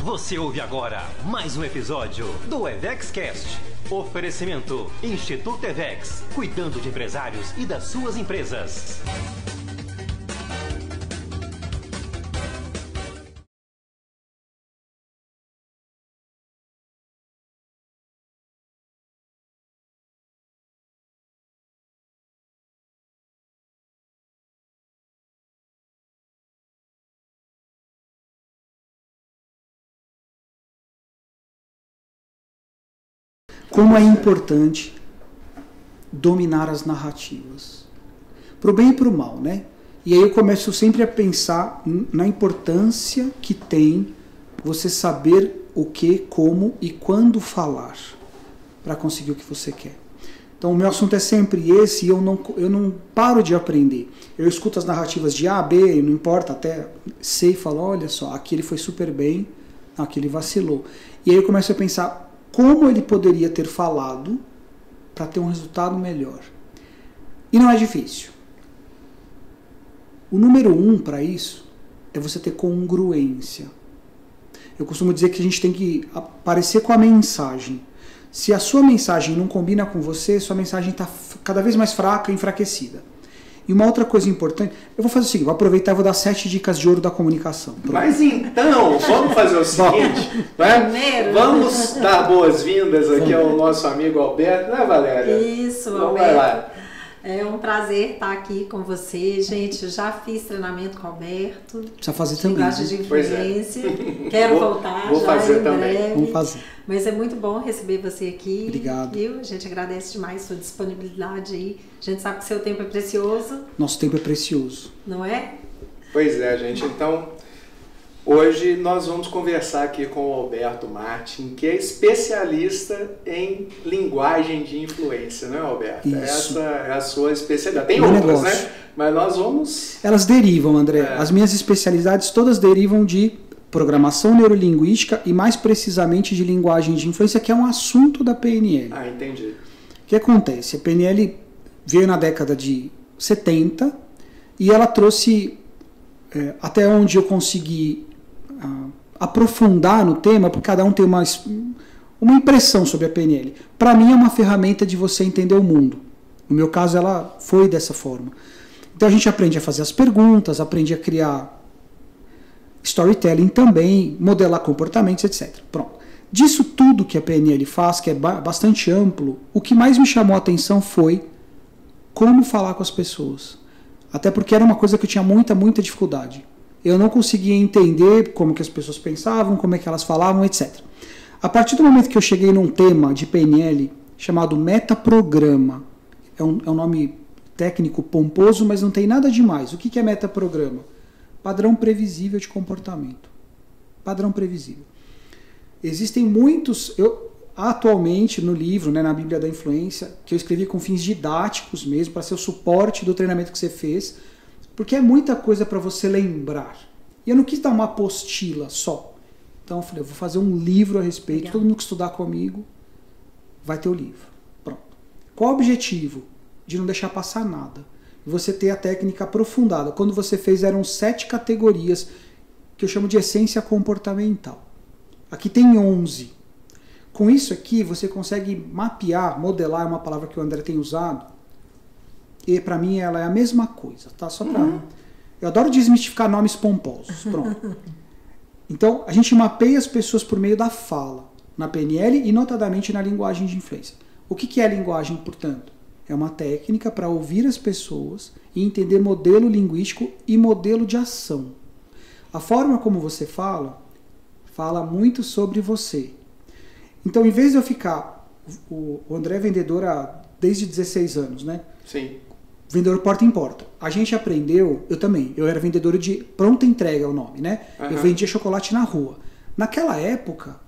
Você ouve agora mais um episódio do EvexCast. Oferecimento Instituto Evex, cuidando de empresários e das suas empresas. Como é importante dominar as narrativas, pro bem e pro mal, né? E aí eu começo sempre a pensar na importância que tem você saber o que, como e quando falar para conseguir o que você quer. Então o meu assunto é sempre esse e eu não paro de aprender. Eu escuto as narrativas de A, B, não importa, até C e falo, olha só, aqui ele foi super bem, aqui ele vacilou. E aí eu começo a pensar como ele poderia ter falado para ter um resultado melhor. E não é difícil. O número 1 para isso é você ter congruência. Eu costumo dizer que a gente tem que aparecer com a mensagem. Se a sua mensagem não combina com você, sua mensagem está cada vez mais fraca e enfraquecida. E uma outra coisa importante, eu vou fazer o seguinte, vou aproveitar e vou dar 7 dicas de ouro da comunicação. Pronto. Mas então, vamos fazer o seguinte, né? Vamos dar boas-vindas aqui ao nosso amigo Alberto, né, Valéria? Isso, então, Alberto. Vai lá. É um prazer estar aqui com você, gente. Eu já fiz treinamento com o Alberto. Precisa fazer também. Linguagem de influência. Quero voltar vou já fazer em também. breve. Vamos fazer. Mas é muito bom receber você aqui. Obrigado. Viu? A gente agradece demais a sua disponibilidade aí. A gente sabe que seu tempo é precioso. Nosso tempo é precioso. Não é? Pois é, gente. Então, hoje nós vamos conversar aqui com o Alberto Martin, que é especialista em linguagem de influência, não é, Alberto? Isso. Essa é a sua especialidade. Tem Meu outras, negócio. né? Mas nós vamos... Elas derivam, André. As minhas especialidades todas derivam de programação neurolinguística e mais precisamente de linguagem de influência, que é um assunto da PNL. Ah, entendi. O que acontece? A PNL veio na década de 70 e ela trouxe, até onde eu consegui aprofundar no tema, porque cada um tem uma impressão sobre a PNL. Para mim é uma ferramenta de você entender o mundo. No meu caso ela foi dessa forma. Então a gente aprende a fazer as perguntas, aprende a criar storytelling também, modelar comportamentos, etc. Pronto. Disso tudo que a PNL faz, que é bastante amplo, o que mais me chamou a atenção foi como falar com as pessoas. Até porque era uma coisa que eu tinha muita dificuldade. Eu não conseguia entender como que as pessoas pensavam, como é que elas falavam, etc. A partir do momento que eu cheguei num tema de PNL chamado metaprograma, é um nome técnico pomposo, mas não tem nada demais. O que é metaprograma? Padrão previsível de comportamento. Padrão previsível. Existem muitos... Atualmente, no livro, né, na Bíblia da Influência, que eu escrevi com fins didáticos mesmo, para ser o suporte do treinamento que você fez, porque é muita coisa para você lembrar. E eu não quis dar uma apostila só. Então eu falei, eu vou fazer um livro a respeito, Legal. Todo mundo que estudar comigo vai ter o livro. Pronto. Qual o objetivo? De não deixar passar nada. Você ter a técnica aprofundada. Quando você fez, eram 7 categorias, que eu chamo de essência comportamental. Aqui tem 11. Com isso aqui, você consegue mapear, modelar, é uma palavra que o André tem usado, e para mim ela é a mesma coisa, tá? Só pra... Eu adoro desmistificar nomes pomposos, pronto. Então, a gente mapeia as pessoas por meio da fala, na PNL e notadamente na linguagem de influência. O que é a linguagem, portanto? É uma técnica para ouvir as pessoas e entender modelo linguístico e modelo de ação. A forma como você fala muito sobre você. Então, em vez de eu ficar... O André é vendedor desde 16 anos, né? Sim. Vendedor porta em porta. A gente aprendeu, eu também, eu era vendedor de pronta entrega, é o nome, né? Uhum. Eu vendia chocolate na rua. Naquela época,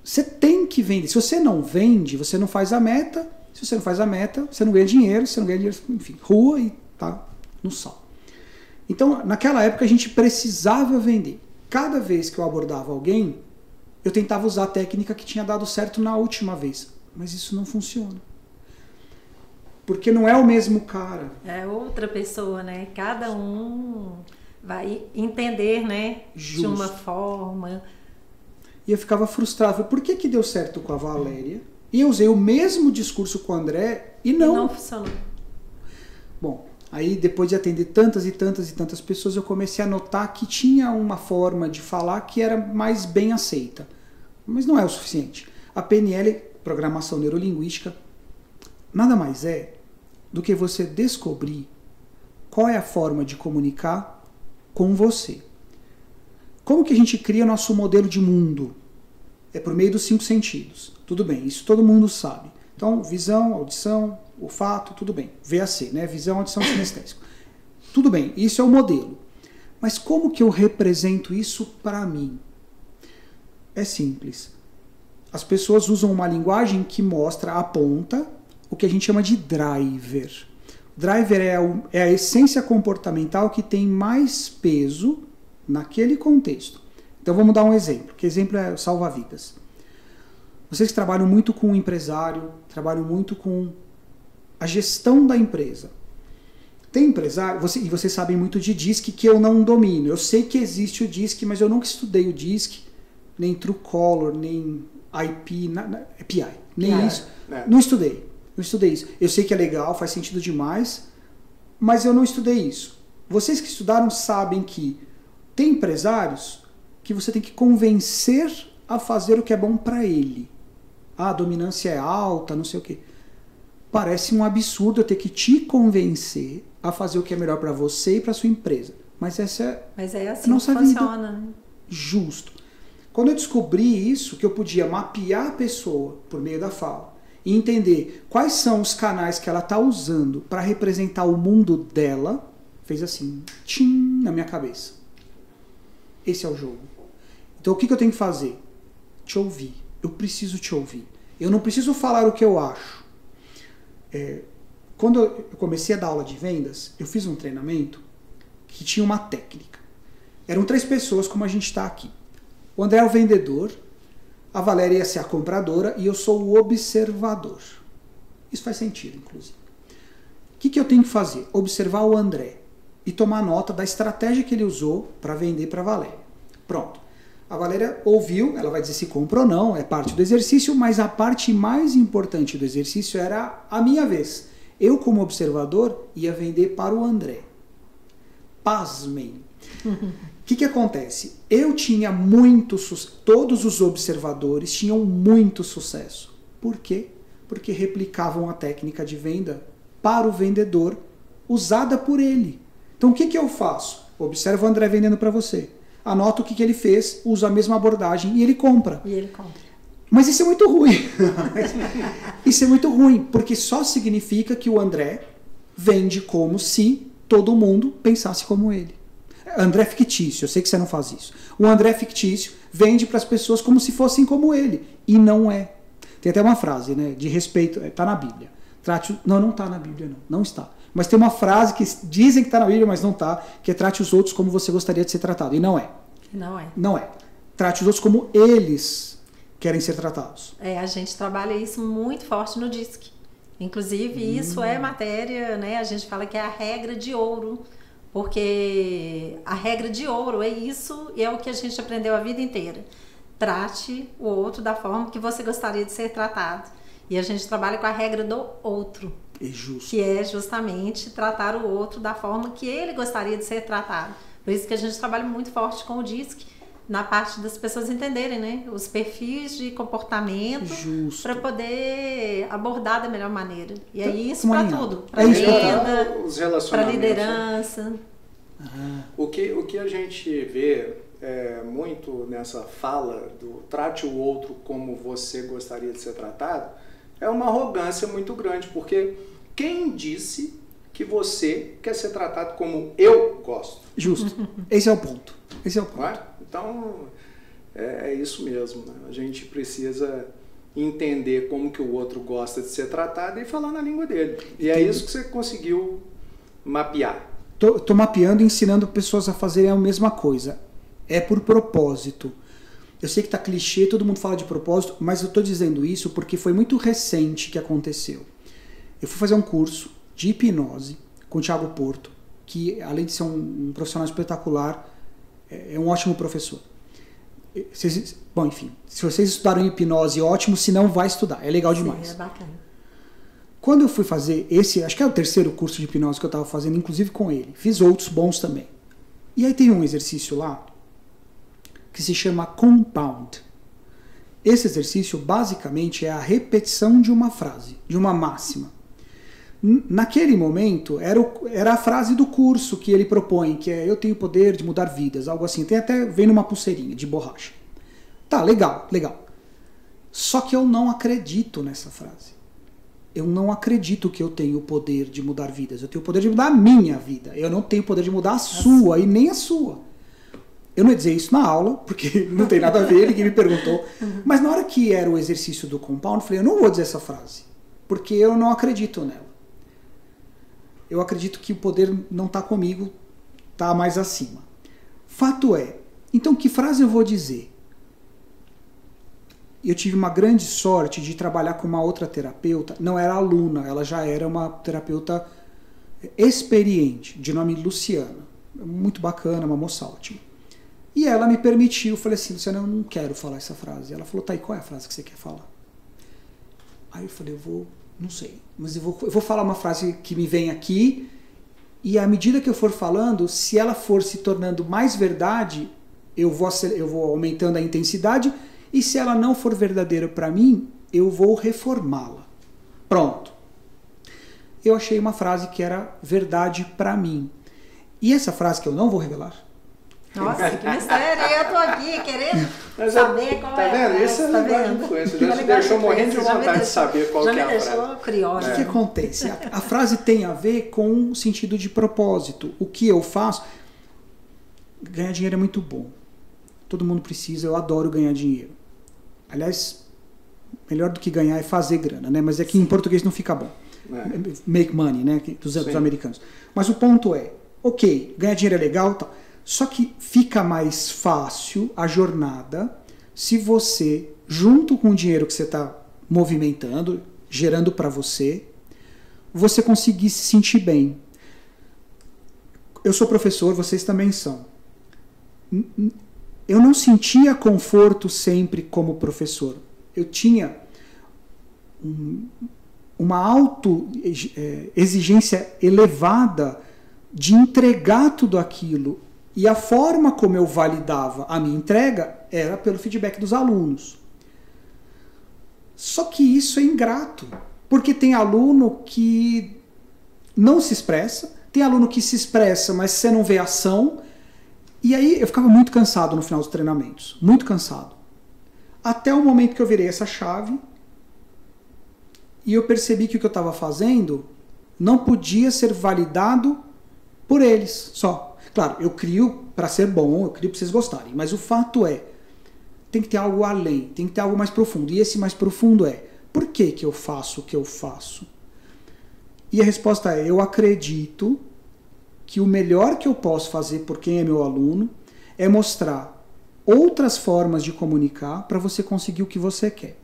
você tem que vender. Se você não vende, você não faz a meta. Se você não faz a meta, você não ganha dinheiro. Se você não ganha dinheiro, enfim, rua e tá no sal. Então, naquela época, a gente precisava vender. Cada vez que eu abordava alguém, eu tentava usar a técnica que tinha dado certo na última vez. Mas isso não funciona. Porque não é o mesmo cara. É outra pessoa, né? Cada um vai entender, né? Justo. De uma forma. E eu ficava frustrado. Falei, por que deu certo com a Valéria? E eu usei o mesmo discurso com o André e não. Não funcionou. Bom, aí depois de atender tantas e tantas e tantas pessoas, eu comecei a notar que tinha uma forma de falar que era mais bem aceita. Mas não é o suficiente. A PNL, Programação Neurolinguística, nada mais é do que você descobrir qual é a forma de comunicar com você. Como que a gente cria nosso modelo de mundo? É por meio dos 5 sentidos. Tudo bem, isso todo mundo sabe. Então, visão, audição, olfato, tudo bem. VAC, né? Visão, audição, sinestésico. Tudo bem, isso é o modelo. Mas como que eu represento isso para mim? É simples. As pessoas usam uma linguagem que mostra, aponta, o que a gente chama de driver. Driver é a essência comportamental que tem mais peso naquele contexto. Então vamos dar um exemplo, que exemplo é salva-vidas. Vocês que trabalham muito com o empresário, trabalham muito com a gestão da empresa. Tem empresário, e vocês sabem muito de DISC que eu não domino. Eu sei que existe o DISC, mas eu nunca estudei o DISC, nem Truecaller, nem API, nem isso. Não estudei isso. Eu sei que é legal, faz sentido demais, mas eu não estudei isso. Vocês que estudaram sabem que tem empresários que você tem que convencer a fazer o que é bom para ele. A dominância é alta, não sei o quê. Parece um absurdo eu ter que te convencer a fazer o que é melhor para você e para sua empresa. Mas essa é assim que funciona. Né? Justo. Quando eu descobri isso, que eu podia mapear a pessoa por meio da fala e entender quais são os canais que ela está usando para representar o mundo dela, fez assim, tchim, na minha cabeça. Esse é o jogo. Então o que eu tenho que fazer? Te ouvir. Eu preciso te ouvir. Eu não preciso falar o que eu acho. Quando eu comecei a dar aula de vendas, eu fiz um treinamento que tinha uma técnica. Eram 3 pessoas como a gente está aqui. O André é o vendedor, a Valéria ia ser a compradora e eu sou o observador. Isso faz sentido, inclusive. O que eu tenho que fazer? Observar o André e tomar nota da estratégia que ele usou para vender para a Valéria. Pronto. A Valéria ouviu, ela vai dizer se compra ou não, é parte do exercício, mas a parte mais importante do exercício era a minha vez. Eu, como observador, ia vender para o André. Pasmem. O que acontece? Eu tinha muito sucesso, todos os observadores tinham muito sucesso. Por quê? Porque replicavam a técnica de venda para o vendedor, usada por ele. Então o que eu faço? Observo o André vendendo para você. Anoto o que ele fez, uso a mesma abordagem e ele compra. Mas isso é muito ruim. Isso é muito ruim, porque só significa que o André vende como se todo mundo pensasse como ele. André fictício, eu sei que você não faz isso. O André fictício vende para as pessoas como se fossem como ele. E não é. Tem até uma frase, né, de respeito, está na Bíblia. Não está na Bíblia, não está. Mas tem uma frase que dizem que está na Bíblia, mas não está, que é trate os outros como você gostaria de ser tratado. E não é. Não é. Trate os outros como eles querem ser tratados. A gente trabalha isso muito forte no DISC. Inclusive, isso é matéria, né? A gente fala que é a regra de ouro. Porque a regra de ouro é isso e é o que a gente aprendeu a vida inteira. Trate o outro da forma que você gostaria de ser tratado. E a gente trabalha com a regra do outro. É justo. Que é justamente tratar o outro da forma que ele gostaria de ser tratado. Por isso que a gente trabalha muito forte com o DISC, na parte das pessoas entenderem, né, os perfis de comportamento para poder abordar da melhor maneira. E é isso para tudo. Para venda, os relacionamentos, para liderança. O que a gente vê muito nessa fala do trate o outro como você gostaria de ser tratado é uma arrogância muito grande, porque quem disse que você quer ser tratado como eu gosto? Justo. Esse é o ponto. Não é? Então, é isso mesmo. Né? A gente precisa entender como que o outro gosta de ser tratado e falar na língua dele. E é isso que você conseguiu mapear. Tô mapeando e ensinando pessoas a fazerem a mesma coisa. É por propósito. Eu sei que tá clichê, todo mundo fala de propósito, mas eu tô dizendo isso porque foi muito recente que aconteceu. Eu fui fazer um curso de hipnose com o Thiago Porto, que além de ser um profissional espetacular, é um ótimo professor. Bom, enfim, se vocês estudaram hipnose, ótimo, se não, vai estudar, é legal demais. Sim, é bacana. Quando eu fui fazer esse, acho que é o terceiro curso de hipnose que eu estava fazendo, inclusive com ele, fiz outros bons também. E aí tem um exercício lá que se chama Compound. Esse exercício basicamente é a repetição de uma frase, de uma máxima. Naquele momento era a frase do curso que ele propõe, que é eu tenho o poder de mudar vidas, algo assim. Vem numa pulseirinha de borracha. Tá, legal, legal. Só que eu não acredito nessa frase. Eu não acredito que eu tenho o poder de mudar vidas. Eu tenho o poder de mudar a minha vida. Eu não tenho o poder de mudar a sua e nem a sua. Eu não ia dizer isso na aula, porque não tem nada a ver, ninguém me perguntou. Mas na hora que era o exercício do compound, eu falei, eu não vou dizer essa frase, porque eu não acredito nela. Eu acredito que o poder não está comigo, está mais acima. Fato é, então que frase eu vou dizer? Eu tive uma grande sorte de trabalhar com uma outra terapeuta, não era aluna, ela já era uma terapeuta experiente, de nome Luciana. Muito bacana, uma moça ótima. E ela me permitiu, eu falei assim, Luciana, eu não quero falar essa frase. Ela falou, tá, e qual é a frase que você quer falar? Aí eu falei, não sei, mas eu vou falar uma frase que me vem aqui, e à medida que eu for falando, se ela for se tornando mais verdade, eu vou aumentando a intensidade, e se ela não for verdadeira para mim, eu vou reformá-la. Pronto. Eu achei uma frase que era verdade para mim. E essa frase que eu não vou revelar. Nossa, que mistério! Eu tô aqui querendo saber qual é a frase. Tá vendo? Isso é legal de influência. Já te deixou morrendo de vontade de saber qual que é a frase. Já me deixou curiosa. O que acontece? A frase tem a ver com o sentido de propósito. O que eu faço... Ganhar dinheiro é muito bom. Todo mundo precisa, eu adoro ganhar dinheiro. Aliás, melhor do que ganhar é fazer grana, né? Mas é que em português não fica bom. Make money, né? Dos americanos. Mas o ponto é, ok, ganhar dinheiro é legal, tal. Só que fica mais fácil a jornada se você, junto com o dinheiro que você está movimentando, gerando para você conseguir se sentir bem. Eu sou professor, vocês também são. Eu não sentia conforto sempre como professor. Eu tinha uma exigência elevada de entregar tudo aquilo. E a forma como eu validava a minha entrega era pelo feedback dos alunos. Só que isso é ingrato, porque tem aluno que não se expressa, tem aluno que se expressa, mas você não vê ação. E aí eu ficava muito cansado no final dos treinamentos, muito cansado. Até o momento que eu virei essa chave e eu percebi que o que eu estava fazendo não podia ser validado por eles só. Claro, eu crio para ser bom, eu crio para vocês gostarem, mas o fato é, tem que ter algo além, tem que ter algo mais profundo. E esse mais profundo é, por que eu faço o que eu faço? E a resposta é, eu acredito que o melhor que eu posso fazer por quem é meu aluno é mostrar outras formas de comunicar para você conseguir o que você quer.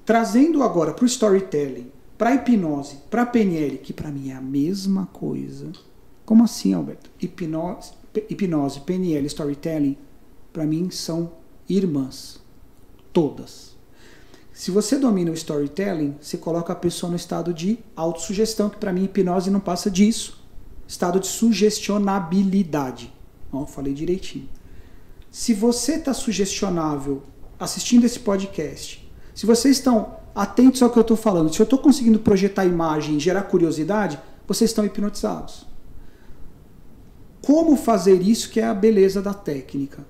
Trazendo agora para o storytelling, para a hipnose, para a PNL, que para mim é a mesma coisa. Como assim, Alberto? Hipnose, PNL, storytelling, para mim são irmãs. Todas. Se você domina o storytelling, você coloca a pessoa no estado de autossugestão, que para mim hipnose não passa disso. Estado de sugestionabilidade. Ó, falei direitinho. Se você está sugestionável assistindo esse podcast, se vocês estão atentos ao que eu estou falando, se eu estou conseguindo projetar imagem e gerar curiosidade, vocês estão hipnotizados. Como fazer isso que é a beleza da técnica?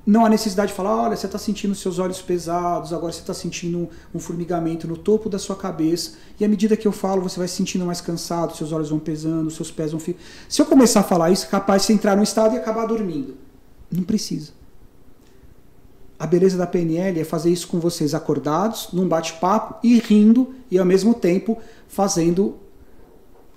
Não há necessidade de falar, olha, você está sentindo seus olhos pesados, agora você está sentindo um formigamento no topo da sua cabeça, e à medida que eu falo, você vai se sentindo mais cansado, seus olhos vão pesando, seus pés vão ficando... Se eu começar a falar isso, é capaz de você entrar num estado e acabar dormindo. Não precisa. A beleza da PNL é fazer isso com vocês acordados, num bate-papo, e rindo, e ao mesmo tempo fazendo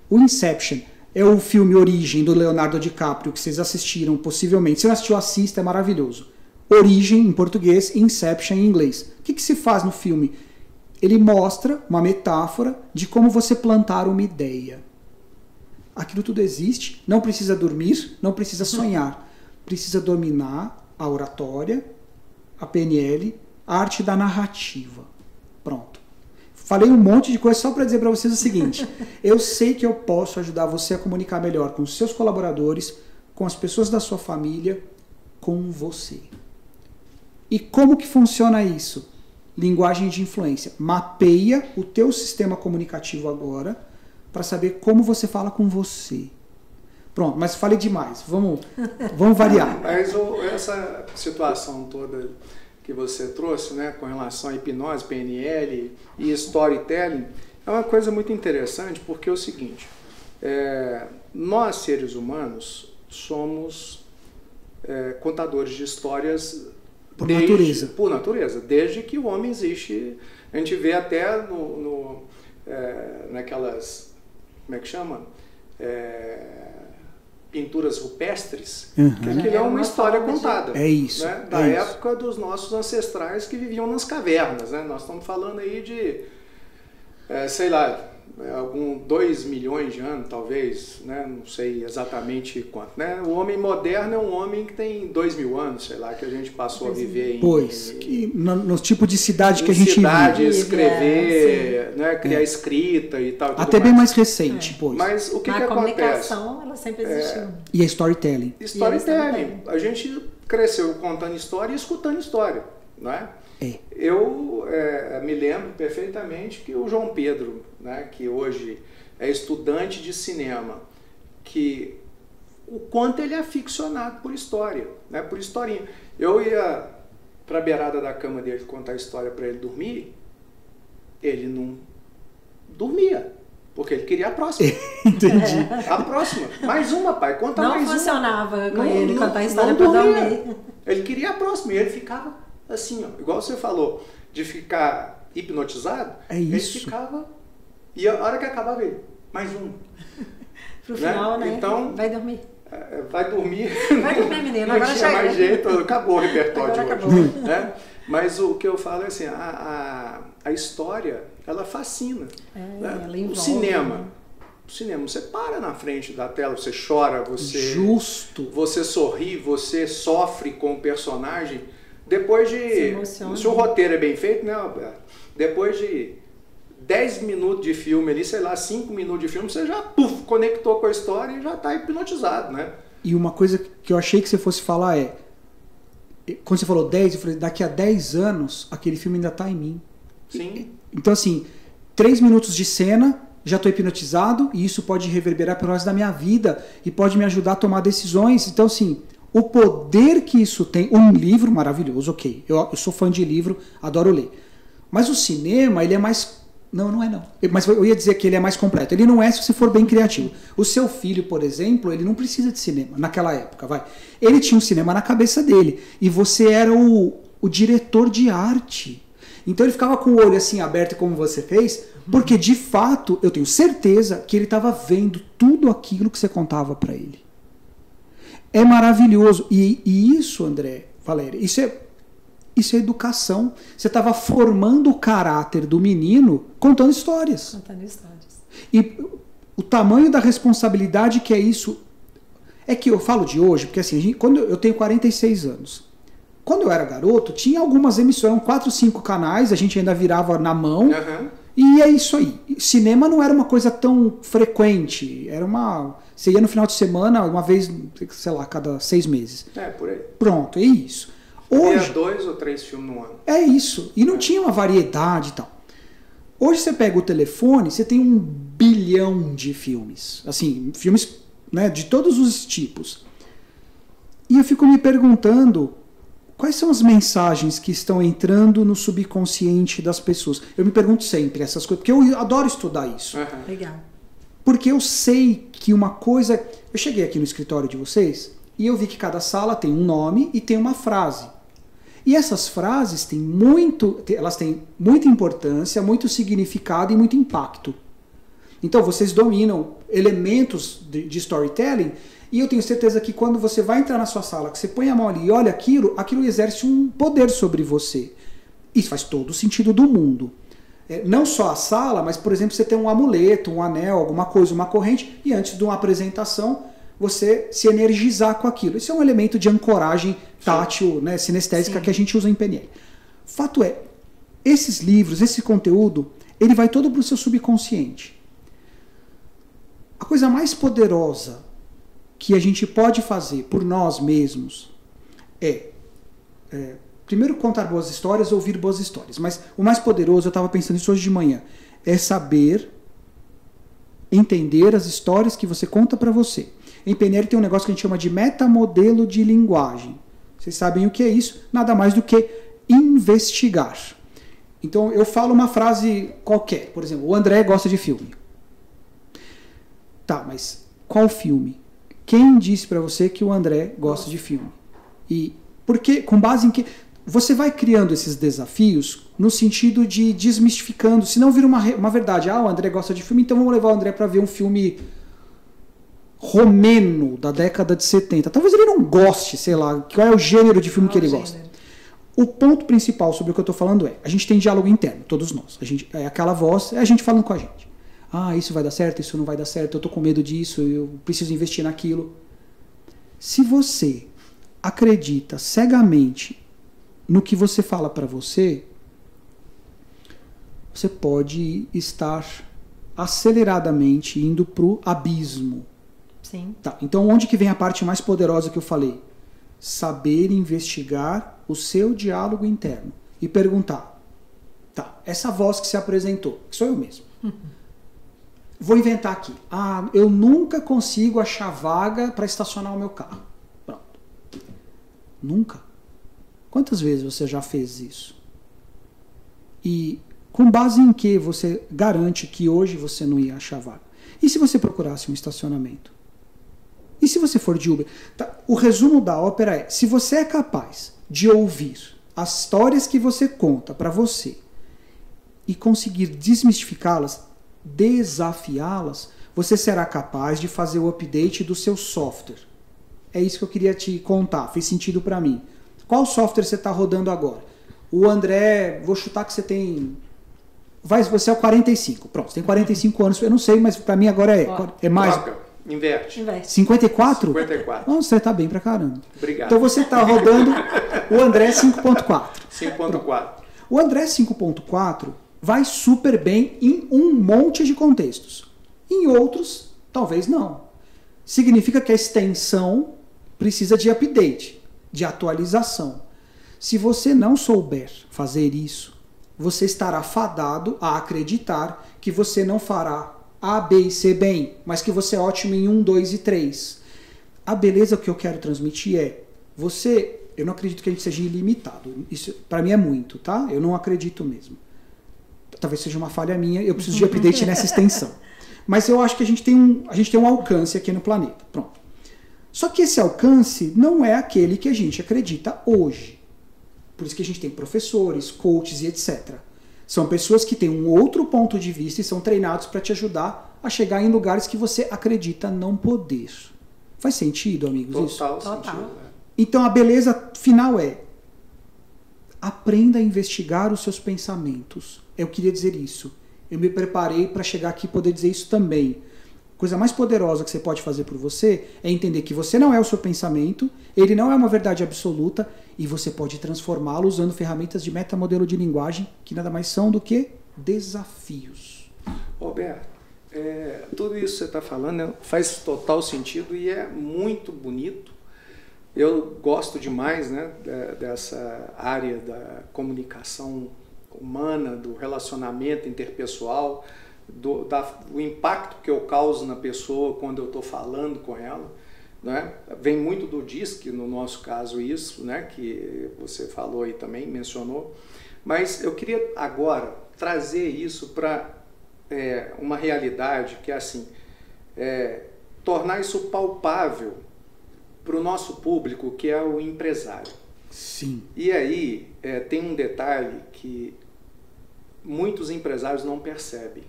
o Inception. É o filme Origem, do Leonardo DiCaprio, que vocês assistiram possivelmente. Se não assistiu, assista, é maravilhoso. Origem em português, Inception em inglês. O que se faz no filme? Ele mostra uma metáfora de como você plantar uma ideia. Aquilo tudo existe, não precisa dormir, não precisa sonhar. Precisa dominar a oratória a PNL, a arte da narrativa. Pronto. Falei um monte de coisa só para dizer para vocês o seguinte: eu sei que eu posso ajudar você a comunicar melhor com os seus colaboradores, com as pessoas da sua família, com você. E como que funciona isso? Linguagem de influência. Mapeia o teu sistema comunicativo agora para saber como você fala com você. Pronto, mas falei demais. Vamos variar. Mas essa situação toda que você trouxe, né, com relação à hipnose, PNL e storytelling, é uma coisa muito interessante, porque é o seguinte, nós seres humanos somos contadores de histórias por natureza, desde que o homem existe. A gente vê até naquelas, como é que chama? Pinturas rupestres, que aquilo é uma história contada. É isso. Né? Da época dos nossos ancestrais que viviam nas cavernas. Né? Nós estamos falando aí de, sei lá, 2 milhões de anos, talvez, né? Não sei exatamente quanto. Né? O homem moderno é um homem que tem 2.000 anos, sei lá, que a gente passou a viver no tipo de cidade que a gente vive. Escrever, né? Criar escrita e tal. Até bem mais recente, pois. Mas o que a acontece? A comunicação, ela sempre existiu. E a storytelling. Storytelling. A gente cresceu contando história e escutando história, não é? Eu me lembro perfeitamente que o João Pedro, né, que hoje é estudante de cinema, que o quanto ele é aficionado por história, né, por historinha. Eu ia para a beirada da cama dele contar a história para ele dormir, ele não dormia, porque ele queria a próxima. Entendi. A próxima. Mais uma, pai, conta mais uma. Não funcionava com ele contar a história para dormir. Ele queria a próxima e ele ficava assim, ó, igual você falou, de ficar hipnotizado, ele ficava, e a hora que acabava ele, mais um. Pro final, né? Então, vai dormir. Vai dormir. Vai dormir, menino. Não Agora tinha mais jeito, acabou o repertório agora de hoje. acabou. Né? Mas o que eu falo é assim, a história, ela fascina. Né? Ela envolve, o cinema. né? O cinema, você para na frente da tela, você chora, você sorri, você sofre com o personagem. Depois de... Se o roteiro é bem feito, né, Alberto? Depois de 10 minutos de filme ali, sei lá, 5 minutos de filme, você já conectou com a história e já está hipnotizado, né? E uma coisa que eu achei que você fosse falar quando você falou 10, eu falei, daqui a 10 anos, aquele filme ainda está em mim. Sim. Então, assim, 3 minutos de cena, já estou hipnotizado, e isso pode reverberar pelo resto da minha vida, e pode me ajudar a tomar decisões. Então, assim, o poder que isso tem, um livro maravilhoso, ok, eu sou fã de livro, adoro ler, mas o cinema, ele é mais, não é, mas eu ia dizer que ele é mais completo, ele não é se você for bem criativo. O seu filho, por exemplo, ele não precisa de cinema, naquela época, ele tinha um cinema na cabeça dele, e você era o diretor de arte, então ele ficava com o olho assim aberto como você fez, porque de fato, eu tenho certeza que ele estava vendo tudo aquilo que você contava para ele. É maravilhoso. E isso, André, Valéria, isso é educação. Você estava formando o caráter do menino contando histórias. Contando histórias. E o tamanho da responsabilidade que é isso. É que eu falo de hoje, porque assim, quando eu tenho 46 anos. Quando eu era garoto, tinha algumas emissões, eram 4, 5 canais, a gente ainda virava na mão. Uhum. E é isso aí. Cinema não era uma coisa tão frequente. Era você ia no final de semana, uma vez, sei lá, cada 6 meses. Por aí. Pronto, é isso. Hoje, 2 ou 3 filmes no ano. É isso. E não tinha uma variedade e tal. Hoje você pega o telefone, você tem 1 bilhão de filmes. Assim, filmes, né, de todos os tipos. E eu fico me perguntando, quais são as mensagens que estão entrando no subconsciente das pessoas? Eu me pergunto sempre essas coisas, porque eu adoro estudar isso. Uhum. Legal. Porque eu sei que uma coisa... Eu cheguei aqui no escritório de vocês e eu vi que cada sala tem um nome e tem uma frase. E essas frases elas têm muita importância, muito significado e muito impacto. Então vocês dominam elementos de storytelling. E eu tenho certeza que quando você vai entrar na sua sala, que você põe a mão ali e olha aquilo exerce um poder sobre você. Isso faz todo o sentido do mundo. Não só a sala, mas, por exemplo, você tem um amuleto, um anel, alguma coisa, uma corrente, e antes de uma apresentação, você se energizar com aquilo. Isso é um elemento de ancoragem tátil, né, sinestésica, que a gente usa em PNL. Fato é, esses livros, esse conteúdo, ele vai todo para o seu subconsciente. A coisa mais poderosa que a gente pode fazer por nós mesmos é primeiro contar boas histórias, ouvir boas histórias. Mas o mais poderoso, eu estava pensando isso hoje de manhã, é saber entender as histórias que você conta para você. Em PNL tem um negócio que a gente chama de metamodelo de linguagem. Vocês sabem o que é isso? Nada mais do que investigar. Então eu falo uma frase qualquer, por exemplo, o André gosta de filme. Tá, mas qual filme? Quem disse para você que o André gosta de filme? E por que, com base em que você vai criando esses desafios no sentido de desmistificando, se não vira uma verdade. O André gosta de filme, então vamos levar o André para ver um filme romeno da década de 70. Talvez ele não goste, sei lá, qual é o gênero de filme que ele gosta. O ponto principal sobre o que eu estou falando a gente tem diálogo interno, todos nós. A gente, é aquela voz, é a gente falando com a gente. Isso vai dar certo, isso não vai dar certo, eu estou com medo disso, eu preciso investir naquilo. Se você acredita cegamente no que você fala para você, você pode estar aceleradamente indo para o abismo. Sim. Tá, então onde que vem a parte mais poderosa que eu falei? Saber investigar o seu diálogo interno e perguntar, tá, essa voz que se apresentou, que sou eu mesmo. Vou inventar aqui. Eu nunca consigo achar vaga para estacionar o meu carro. Pronto. Nunca. Quantas vezes você já fez isso? E com base em que você garante que hoje você não ia achar vaga? E se você procurasse um estacionamento? E se você for de Uber? Tá, o resumo da ópera é, se você é capaz de ouvir as histórias que você conta para você e conseguir desmistificá-las, desafiá-las, você será capaz de fazer o update do seu software. É isso que eu queria te contar, fez sentido para mim. Qual software você está rodando agora? O André, vou chutar que você tem... Você é o 45, pronto, você tem 45 anos, eu não sei, mas para mim agora é mais... Inverte. 54? 54. Nossa, você está bem pra caramba. Obrigado. Então você está rodando o André 5.4. 5.4. O André 5.4 vai super bem em um monte de contextos. Em outros, talvez não. Significa que a extensão precisa de update, de atualização. Se você não souber fazer isso, você estará fadado a acreditar que você não fará A, B e C bem, mas que você é ótimo em 1, 2 e 3. A beleza que eu quero transmitir é, eu não acredito que a gente seja ilimitado. Isso para mim é muito, tá? Eu não acredito mesmo. Talvez seja uma falha minha, eu preciso de update nessa extensão. Mas eu acho que a gente tem um alcance aqui no planeta. Pronto. Só que esse alcance não é aquele que a gente acredita hoje. Por isso que a gente tem professores, coaches e etc. São pessoas que têm um outro ponto de vista e são treinados para te ajudar a chegar em lugares que você acredita não poder. Faz sentido, amigos? Total isso? sentido. Então a beleza final é: aprenda a investigar os seus pensamentos. Eu queria dizer isso. Eu me preparei para chegar aqui e poder dizer isso também. A coisa mais poderosa que você pode fazer por você é entender que você não é o seu pensamento, ele não é uma verdade absoluta e você pode transformá-lo usando ferramentas de metamodelo de linguagem que nada mais são do que desafios. Roberto, tudo isso que você está falando faz total sentido e é muito bonito. Eu gosto demais, né, dessa área da comunicação humana, do relacionamento interpessoal, do impacto que eu causo na pessoa quando eu estou falando com ela. Né? Vem muito do DISC, no nosso caso isso, né, que você falou aí também, mencionou. Mas eu queria agora trazer isso para uma realidade que é assim, tornar isso palpável para o nosso público, que é o empresário. Sim. E aí tem um detalhe que muitos empresários não percebem,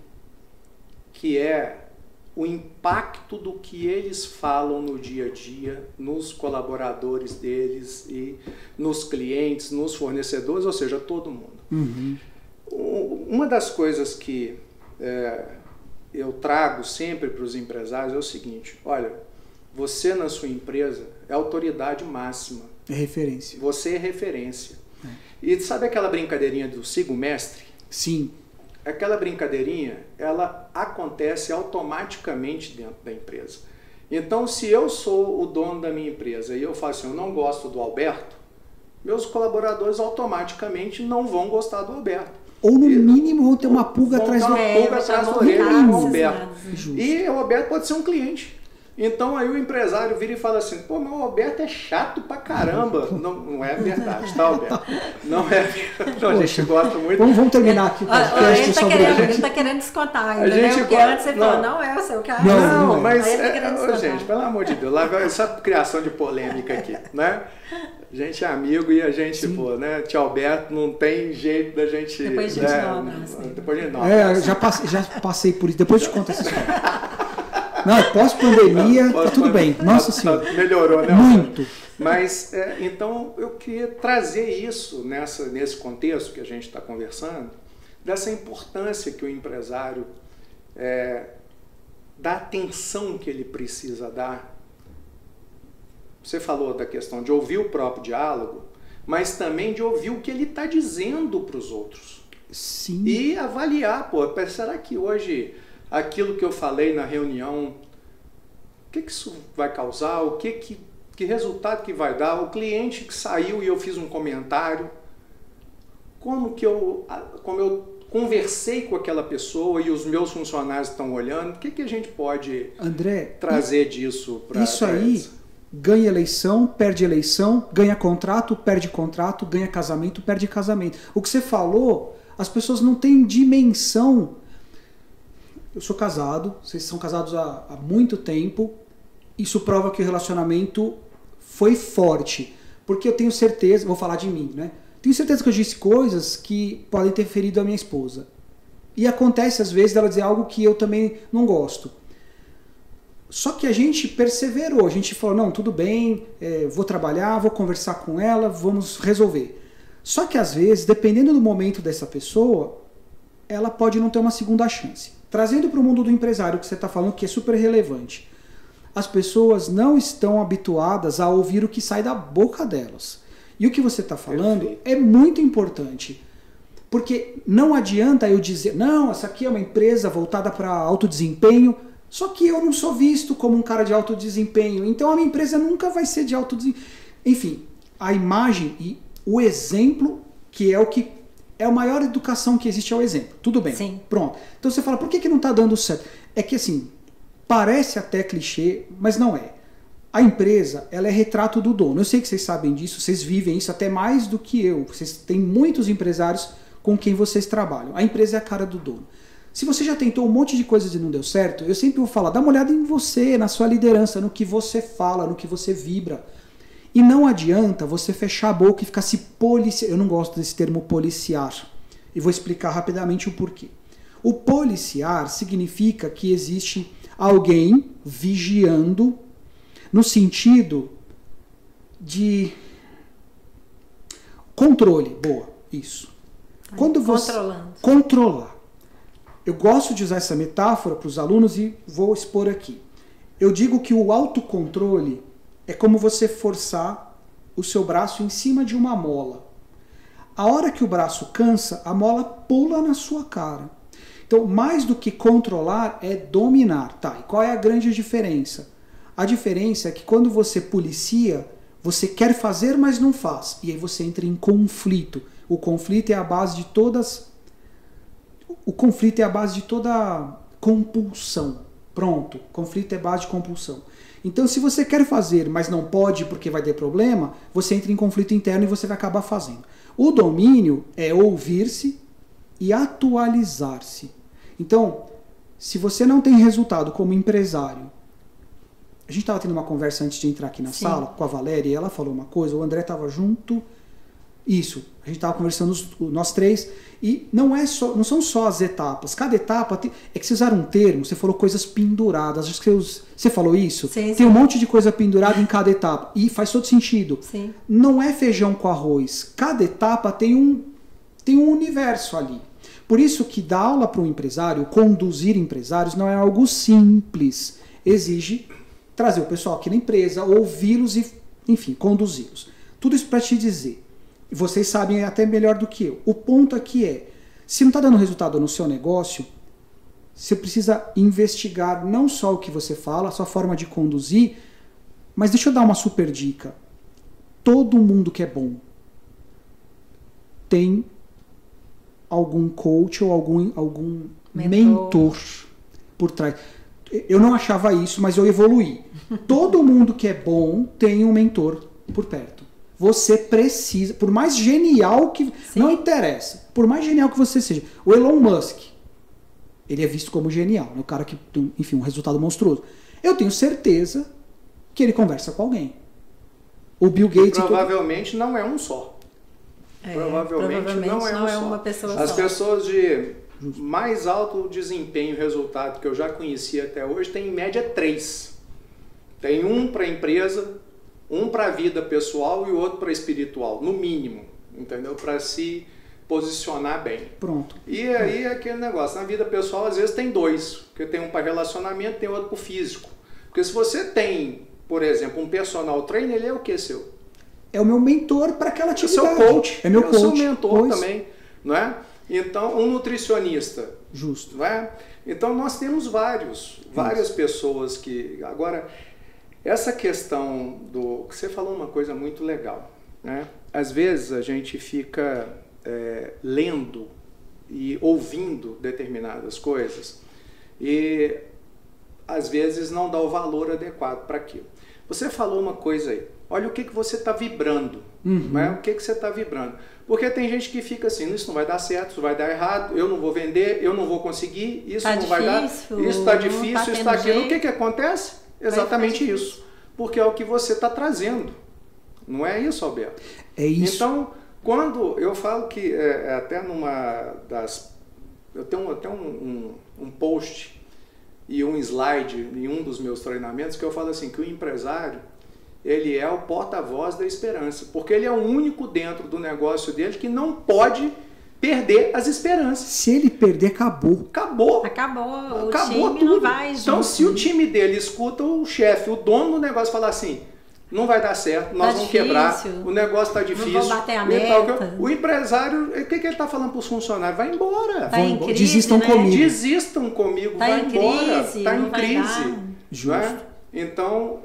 que é o impacto do que eles falam no dia a dia, nos colaboradores deles e nos clientes, nos fornecedores, ou seja, todo mundo. Uhum. Uma das coisas que eu trago sempre para os empresários é o seguinte: olha, Você na sua empresa é autoridade máxima. É referência. Você é referência. E sabe aquela brincadeirinha do siga o mestre? Sim. Aquela brincadeirinha, ela acontece automaticamente dentro da empresa. Então, se eu sou o dono da minha empresa e eu falo assim, eu não gosto do Alberto, meus colaboradores automaticamente não vão gostar do Alberto. Ou no mínimo vão ter uma pulga atrás do orelha do Alberto. E o Alberto pode ser um cliente. Então aí o empresário vira e fala assim, pô, mas o Alberto é chato pra caramba. Não é verdade, tá, Alberto? Não é verdade. Não, a gente gosta muito. Vamos terminar aqui. Ele tá querendo descontar ainda, né? Porque antes você falou, não é o seu caso. Não, mas, gente, pelo amor de Deus, lá vai essa criação de polêmica aqui, né? A gente é amigo e a gente, pô, né? Tio Alberto, não tem jeito da gente... Depois de Depois de nós. Já passei por isso, depois te conto essa história. Não, pós-pandemia, tá tudo bem. Nossa Senhora. Melhorou, né? Muito. Mas, então, eu queria trazer isso nesse contexto que a gente está conversando, dessa importância que o empresário da atenção que ele precisa dar. Você falou da questão de ouvir o próprio diálogo, mas também de ouvir o que ele está dizendo para os outros. Sim. E avaliar, pô, será que hoje... aquilo que eu falei na reunião, o que isso vai causar, que resultado que vai dar, o cliente que saiu e eu fiz um comentário, como eu conversei com aquela pessoa e os meus funcionários estão olhando, o que a gente pode trazer disso para isso aí? Ganha eleição, perde eleição, ganha contrato, perde contrato, ganha casamento, perde casamento. O que você falou, as pessoas não têm dimensão. Eu sou casado, vocês são casados há muito tempo, isso prova que o relacionamento foi forte, porque eu tenho certeza, vou falar de mim, né? Tenho certeza que eu disse coisas que podem ter ferido a minha esposa. E acontece às vezes dela dizer algo que eu também não gosto. Só que a gente perseverou, a gente falou, não, tudo bem, vou trabalhar, vou conversar com ela, vamos resolver. Só que às vezes, dependendo do momento dessa pessoa, ela pode não ter uma segunda chance. Trazendo para o mundo do empresário, que você está falando que é super relevante, as pessoas não estão habituadas a ouvir o que sai da boca delas. E o que você está falando é muito importante. Porque não adianta eu dizer, não, essa aqui é uma empresa voltada para alto desempenho, só que eu não sou visto como um cara de alto desempenho, então a minha empresa nunca vai ser de alto desempenho. Enfim, a imagem e o exemplo, que é o que é a maior educação que existe, é o exemplo. Tudo bem. Sim. Pronto. Então você fala, por que não está dando certo? É que assim, parece até clichê, mas não é. A empresa, ela é retrato do dono. Eu sei que vocês sabem disso, vocês vivem isso até mais do que eu. Vocês têm muitos empresários com quem vocês trabalham. A empresa é a cara do dono. Se você já tentou um monte de coisas e não deu certo, eu sempre vou falar, dá uma olhada em você, na sua liderança, no que você fala, no que você vibra. E não adianta você fechar a boca e ficar se policiar. Eu não gosto desse termo policiar. E vou explicar rapidamente o porquê. O policiar significa que existe alguém vigiando no sentido de controle. Boa, isso. Quando você controlar. Eu gosto de usar essa metáfora para os alunos e vou expor aqui. Eu digo que o autocontrole é como você forçar o seu braço em cima de uma mola. A hora que o braço cansa, a mola pula na sua cara. Então, mais do que controlar, é dominar. Tá, e qual é a grande diferença? A diferença é que quando você policia, você quer fazer, mas não faz. E aí você entra em conflito. O conflito é a base de todas... O conflito é a base de toda compulsão. Pronto, conflito é base de compulsão. Então, se você quer fazer, mas não pode porque vai ter problema, você entra em conflito interno e você vai acabar fazendo. O domínio é ouvir-se e atualizar-se. Então, se você não tem resultado como empresário, a gente estava tendo uma conversa antes de entrar aqui na sala com a Valéria e ela falou uma coisa, o André estava junto, isso, a gente estava conversando nós três, e não são só as etapas, cada etapa é que vocês usaram um termo, você falou coisas penduradas, acho que você falou isso, sim. Tem um monte de coisa pendurada em cada etapa, e faz todo sentido. Sim. Não é feijão com arroz, cada etapa tem um universo ali. Por isso que dar aula para um empresário, conduzir empresários, não é algo simples, exige trazer o pessoal aqui na empresa, ouvi-los e, enfim, conduzi-los. Tudo isso para te dizer, e vocês sabem até melhor do que eu, o ponto aqui é, se não está dando resultado no seu negócio, você precisa investigar não só o que você fala, a sua forma de conduzir, mas deixa eu dar uma super dica. Todo mundo que é bom tem algum coach ou algum mentor por trás. Eu não achava isso, mas eu evoluí. Todo mundo que é bom tem um mentor por perto. Você precisa, por mais genial que... Sim. Não interessa. Por mais genial que você seja. O Elon Musk, ele é visto como genial. O cara que tem, enfim, um resultado monstruoso. Eu tenho certeza que ele conversa com alguém. O Bill Gates... Provavelmente não é um só. Provavelmente não é uma pessoa só. As pessoas de mais alto desempenho e resultado que eu já conheci até hoje tem em média 3. Tem um para a empresa, um para a vida pessoal e o outro para espiritual, no mínimo, entendeu? Para se posicionar bem. Pronto. E aí aquele negócio, na vida pessoal às vezes tem 2, porque tem um para relacionamento, tem outro para o físico. Porque se você tem, por exemplo, um personal trainer, ele é o que seu? É o meu mentor para aquela atividade. É o seu coach. É meu coach. É o seu mentor também, não é? Então, um nutricionista. Justo. Não é? Então, nós temos várias pessoas que... Agora, essa questão do... Você falou uma coisa muito legal, né? Às vezes a gente fica lendo e ouvindo determinadas coisas e às vezes não dá o valor adequado para aquilo. Você falou uma coisa aí. Olha o que você está vibrando. Né? O que você está vibrando. Porque tem gente que fica assim, isso não vai dar certo, isso vai dar errado, eu não vou vender, eu não vou conseguir, isso tá não difícil, vai dar, isso está difícil, isso está aquilo. O que acontece? Exatamente isso. Porque é o que você está trazendo. Não é isso, Alberto? É isso. Então, quando eu falo que, até numa das... Eu tenho até um post e um slide em um dos meus treinamentos que eu falo assim, que o empresário, ele é o porta-voz da esperança, porque ele é o único dentro do negócio dele que não pode perder as esperanças. Se ele perder, acabou. Acabou. O time tudo. Não vai junto. Então, se o time dele escuta o chefe, o dono do negócio, falar assim, não vai dar certo, nós vamos quebrar, o negócio está difícil. Não vou bater a meta. O empresário, o que ele está falando para os funcionários? Vai embora. Tá em crise, desistam comigo. Desistam comigo, vai embora. Está em crise. Justo. Então,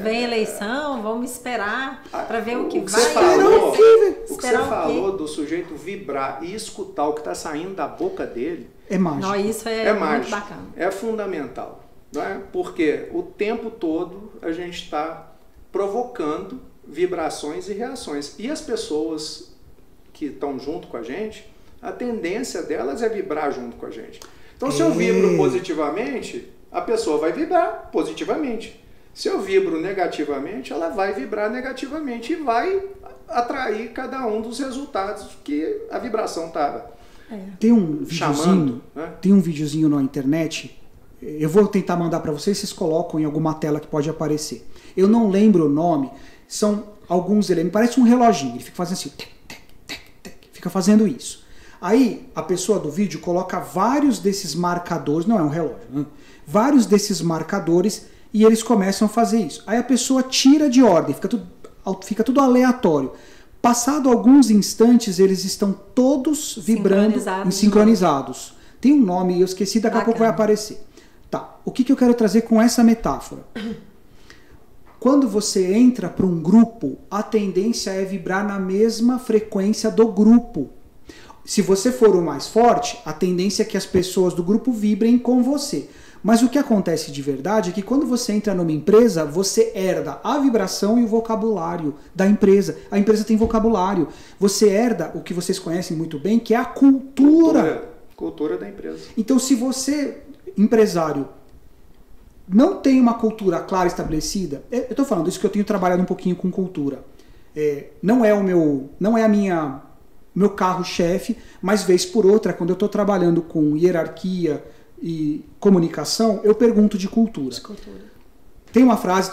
vem eleição, vamos esperar para ver o que vai acontecer. O que você falou do sujeito vibrar e escutar o que está saindo da boca dele é mágico. Não, isso é muito bacana. É fundamental, não é? Porque o tempo todo a gente está provocando vibrações e reações. E as pessoas que estão junto com a gente, a tendência delas é vibrar junto com a gente. Então, se eu vibro positivamente, a pessoa vai vibrar positivamente. Se eu vibro negativamente, ela vai vibrar negativamente e vai atrair cada um dos resultados que a vibração estava chamando. Tem um videozinho na internet, eu vou tentar mandar para vocês colocam em alguma tela que pode aparecer. Eu não lembro o nome, são alguns elementos, parece um reloginho, ele fica fazendo assim, tec, tec, tec, tec, fica fazendo isso. Aí a pessoa do vídeo coloca vários desses marcadores, não é um relógio, né? Vários desses marcadores e eles começam a fazer isso. Aí a pessoa tira de ordem, fica tudo aleatório. Passado alguns instantes, eles estão todos vibrando sincronizados. Tem um nome, eu esqueci, daqui a pouco vai aparecer. Tá, o que eu quero trazer com essa metáfora? Quando você entra para um grupo, a tendência é vibrar na mesma frequência do grupo. Se você for o mais forte, a tendência é que as pessoas do grupo vibrem com você. Mas o que acontece de verdade é que quando você entra numa empresa, você herda a vibração e o vocabulário da empresa. A empresa tem vocabulário. Você herda o que vocês conhecem muito bem, que é a cultura. Cultura da empresa. Então, se você, empresário, não tem uma cultura clara estabelecida, eu estou falando isso que eu tenho trabalhado um pouquinho com cultura. Não é meu carro-chefe, mas vez por outra, quando eu estou trabalhando com hierarquia e comunicação, eu pergunto de cultura. Tem uma frase,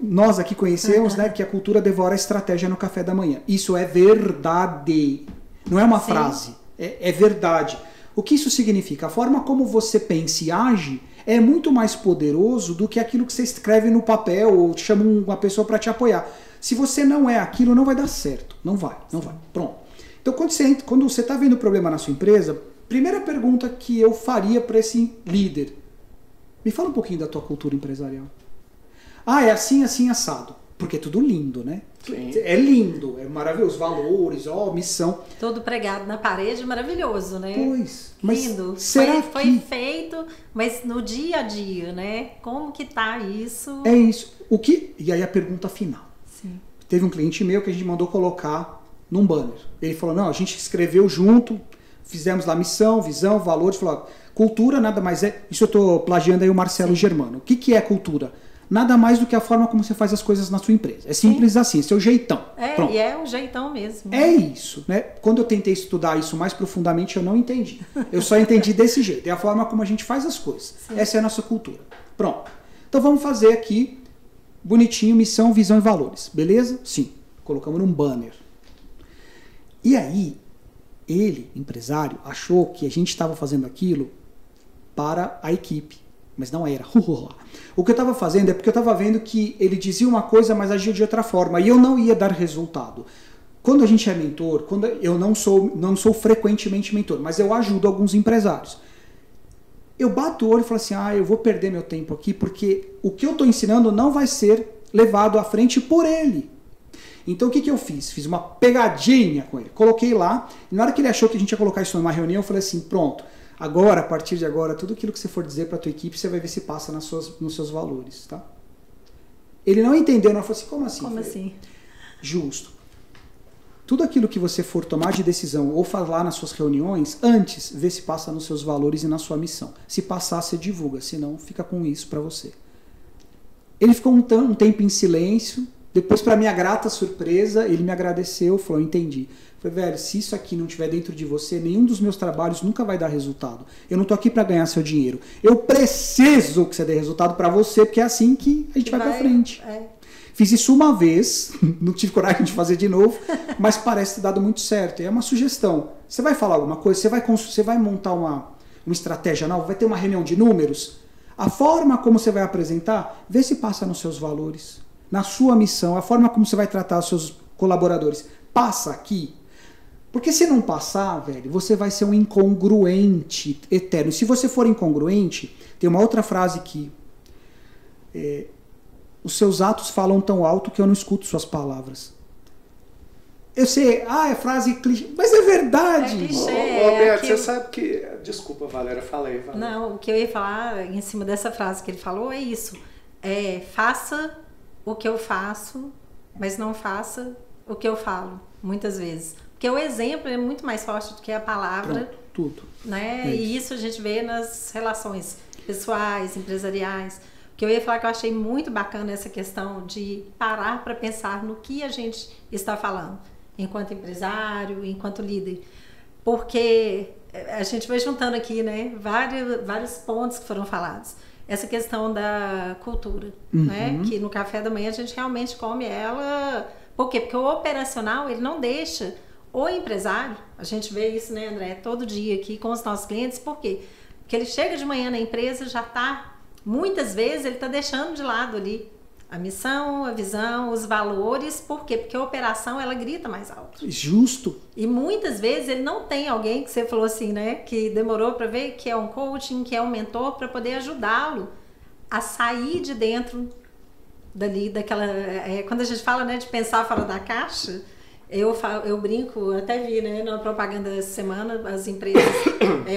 nós aqui conhecemos, né, que a cultura devora a estratégia no café da manhã. Isso é verdade. Não é uma frase, é verdade. O que isso significa? A forma como você pensa e age é muito mais poderoso do que aquilo que você escreve no papel ou chama uma pessoa para te apoiar. Se você não é aquilo, não vai dar certo. Não vai. Pronto. Então, quando você está vendo problema na sua empresa, primeira pergunta que eu faria para esse líder: me fala um pouquinho da tua cultura empresarial. Ah, é assim, assim, assado. Porque é tudo lindo, né? Sim. É lindo, é maravilhoso. Valores, missão. Todo pregado na parede, maravilhoso, né? Pois. Mas lindo. Será foi feito, mas no dia a dia, né? Como que tá isso? É isso. E aí a pergunta final. Sim. Teve um cliente meu que a gente mandou colocar num banner. Ele falou, não, a gente escreveu junto, fizemos lá missão, visão, valores, falou, cultura nada mais é... Isso eu estou plagiando aí o Marcelo Germano. O que é cultura? Nada mais do que a forma como você faz as coisas na sua empresa. É simples assim, é seu jeitão. Pronto. E é um jeitão mesmo. É isso, né? Quando eu tentei estudar isso mais profundamente, eu não entendi. Eu só entendi desse jeito. É a forma como a gente faz as coisas. Sim. Essa é a nossa cultura. Pronto. Então vamos fazer aqui, bonitinho, missão, visão e valores. Beleza? Sim. Colocamos num banner. E aí, ele, empresário, achou que a gente estava fazendo aquilo para a equipe. Mas não era. O que eu estava fazendo é porque eu estava vendo que ele dizia uma coisa, mas agia de outra forma. E eu não ia dar resultado. Quando a gente é mentor, quando eu não sou frequentemente mentor, mas eu ajudo alguns empresários. Eu bato o olho e falo assim, eu vou perder meu tempo aqui, porque o que eu estou ensinando não vai ser levado à frente por ele. Então o que eu fiz? Fiz uma pegadinha com ele. Coloquei lá, e na hora que ele achou que a gente ia colocar isso numa reunião, eu falei assim, pronto. Agora, a partir de agora, tudo aquilo que você for dizer para a tua equipe, você vai ver se passa nos seus valores, tá? Ele não entendeu, não falou assim, como assim? Como assim? Justo. Tudo aquilo que você for tomar de decisão ou falar nas suas reuniões, antes, vê se passa nos seus valores e na sua missão. Se passar, você divulga, senão fica com isso para você. Ele ficou um tempo em silêncio, depois, para minha grata surpresa, ele me agradeceu, falou, entendi. Falei, velho, se isso aqui não estiver dentro de você, nenhum dos meus trabalhos nunca vai dar resultado. Eu não estou aqui para ganhar seu dinheiro. Eu preciso que você dê resultado para você, porque é assim que a gente vai para frente. Fiz isso uma vez, não tive coragem de fazer de novo, mas parece ter dado muito certo. É uma sugestão. Você vai falar alguma coisa, você vai montar uma estratégia nova, vai ter uma reunião de números. A forma como você vai apresentar, vê se passa nos seus valores, na sua missão, a forma como você vai tratar os seus colaboradores. Passa aqui. Porque se não passar, velho, você vai ser um incongruente eterno. Se você for incongruente, tem uma outra frase que os seus atos falam tão alto que eu não escuto suas palavras. Eu sei, é frase clichê, mas é verdade. É clichê. Roberto, você sabe que... Desculpa, Valéria, falei. Não, o que eu ia falar em cima dessa frase que ele falou é isso. Faça o que eu faço, mas não faça o que eu falo, muitas vezes. Porque o exemplo é muito mais forte do que a palavra. Pronto, tudo. Né? E isso a gente vê nas relações pessoais, empresariais. O que eu ia falar que eu achei muito bacana essa questão de parar para pensar no que a gente está falando, enquanto empresário, enquanto líder. Porque a gente vai juntando aqui, né, vários pontos que foram falados. Essa questão da cultura, né? Que no café da manhã a gente realmente come ela. Por quê? Porque o operacional, ele não deixa o empresário, a gente vê isso, né, André, todo dia aqui com os nossos clientes. Por quê? Porque ele chega de manhã na empresa, já está, muitas vezes, ele está deixando de lado ali a missão, a visão, os valores. Por quê? Porque a operação, ela grita mais alto. Justo. E muitas vezes ele não tem alguém, que você falou assim, né, que demorou para ver, que é um coaching, que é um mentor, para poder ajudá-lo a sair de dentro dali, daquela... quando a gente fala, né, de pensar fora da caixa, eu brinco, até vi, né, na propaganda essa semana, as empresas,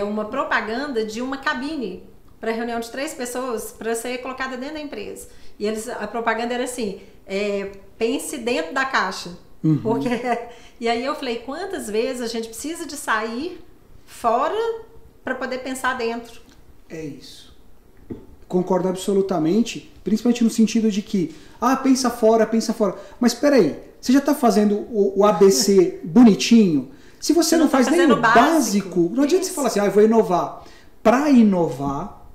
uma propaganda de uma cabine para reunião de 3 pessoas para ser colocada dentro da empresa. E a propaganda era assim, pense dentro da caixa. Porque, e aí eu falei, quantas vezes a gente precisa de sair fora para poder pensar dentro? É isso. Concordo absolutamente, principalmente no sentido de que, pensa fora. Mas espera aí, você já está fazendo o ABC bonitinho? Se você não faz nem o básico, não adianta você falar assim, eu vou inovar. Para inovar,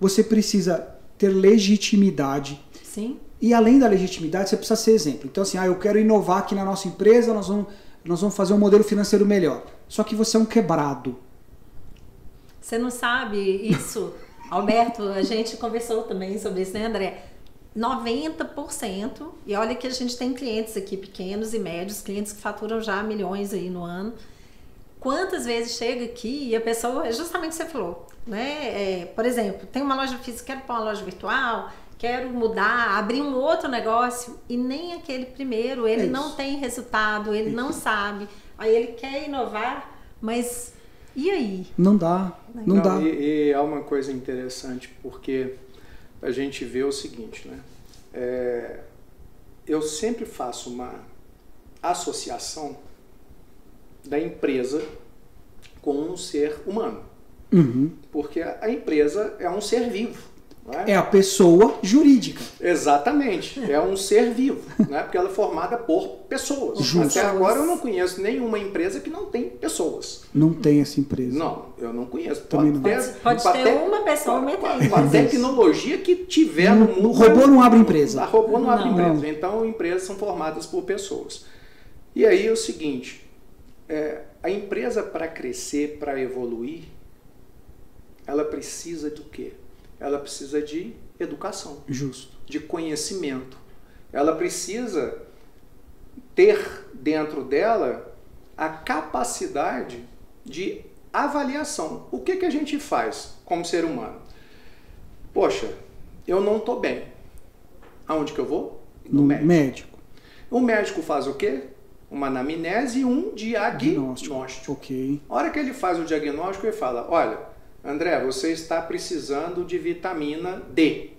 você precisa ter legitimidade. Sim. E além da legitimidade, você precisa ser exemplo. Então assim, eu quero inovar aqui na nossa empresa, nós vamos fazer um modelo financeiro melhor. Só que você é um quebrado. Você não sabe isso Alberto, a gente conversou também sobre isso, né, André? 90%, e olha que a gente tem clientes aqui pequenos e médios, clientes que faturam já milhões aí no ano. Quantas vezes chega aqui e a pessoa, justamente você falou, né? Por exemplo, tem uma loja física, quero pôr uma loja virtual, quero mudar, abrir um outro negócio, e nem aquele primeiro, ele não tem resultado, ele não sabe, aí ele quer inovar, mas e aí? Não dá. E é uma coisa interessante, porque a gente vê o seguinte, né? Eu sempre faço uma associação da empresa com um ser humano. Porque a empresa é um ser vivo. Não é? É a pessoa jurídica. Exatamente. É um ser vivo. Né? Porque ela é formada por pessoas. Justo. Até agora eu não conheço nenhuma empresa que não tem pessoas. Não tem essa empresa. Não, eu não conheço. Também não. Pode ter uma pessoa metendo. Com a tecnologia que tiver no mundo. O robô não abre empresa. O robô não abre empresa. Não. Então, empresas são formadas por pessoas. E aí é o seguinte, a empresa para crescer, para evoluir, ela precisa do quê? Ela precisa de educação. Justo. De conhecimento. Ela precisa ter dentro dela a capacidade de avaliação. O que a gente faz como ser humano? Poxa, eu não estou bem. Aonde que eu vou? No médico. O médico faz o quê? Uma anamnese e um diagnóstico. Ok. A hora que ele faz o diagnóstico, ele fala, olha, André, você está precisando de vitamina D.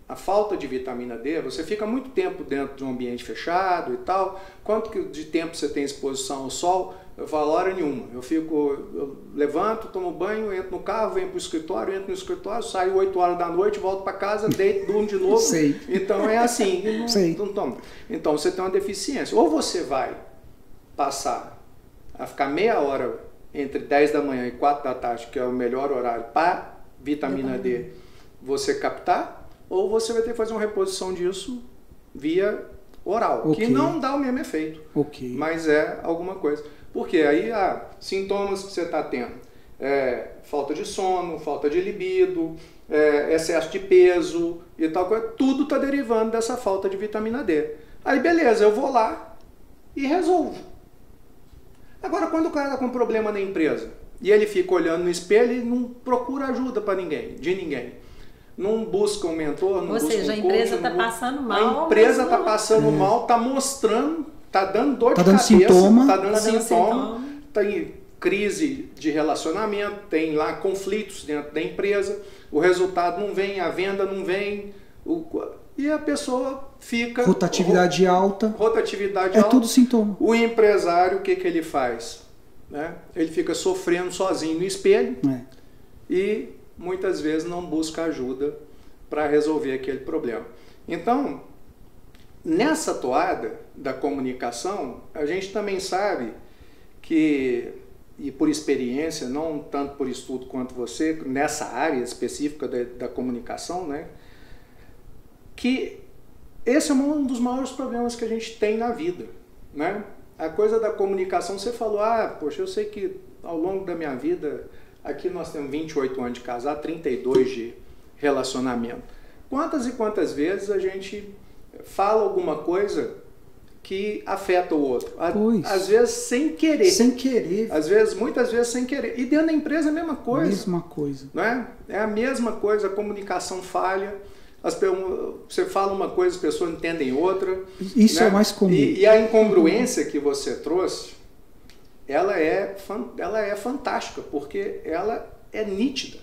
A falta de vitamina D, você fica muito tempo dentro de um ambiente fechado e tal. Quanto de tempo você tem exposição ao sol? Eu falo, hora nenhuma. Eu levanto, tomo banho, entro no carro, venho para o escritório, entro no escritório, saio 8 horas da noite, volto para casa, deito, durmo de novo. Sei. Então é assim. Não toma. Então você tem uma deficiência. Ou você vai passar a ficar meia hora entre 10 da manhã e 4 da tarde, que é o melhor horário para vitamina D, você captar, ou você vai ter que fazer uma reposição disso via oral, que não dá o mesmo efeito, mas é alguma coisa. Porque aí sintomas que você está tendo, falta de sono, falta de libido, excesso de peso e tal coisa, tudo está derivando dessa falta de vitamina D. Aí beleza, eu vou lá e resolvo. Agora, quando o cara está com problema na empresa e ele fica olhando no espelho e não procura ajuda para ninguém, não busca um mentor, não busca um coach. Ou seja, a empresa está passando mal. A empresa está passando mal, está mostrando, está dando dor de cabeça, está dando sintoma, tem crise de relacionamento, tem lá conflitos dentro da empresa, o resultado não vem, a venda não vem, e a pessoa fica... Rotatividade alta. Rotatividade alta. É tudo sintoma. O empresário, o que ele faz? Né? Ele fica sofrendo sozinho no espelho e muitas vezes não busca ajuda para resolver aquele problema. Então, nessa toada da comunicação, a gente também sabe que, e por experiência, não tanto por estudo quanto você, nessa área específica da comunicação, né? Que esse é um dos maiores problemas que a gente tem na vida, né? A coisa da comunicação, você falou, poxa, eu sei que ao longo da minha vida, aqui nós temos 28 anos de casado, 32 de relacionamento. Quantas e quantas vezes a gente fala alguma coisa que afeta o outro? Às vezes sem querer. Sem querer. Muitas vezes sem querer. E dentro da empresa é a mesma coisa. Mesma coisa. Não é? É a mesma coisa, a comunicação falha. Você fala uma coisa, as pessoas entendem outra. Isso né? é o mais comum. E a incongruência que você trouxe, ela é fantástica, porque ela é nítida.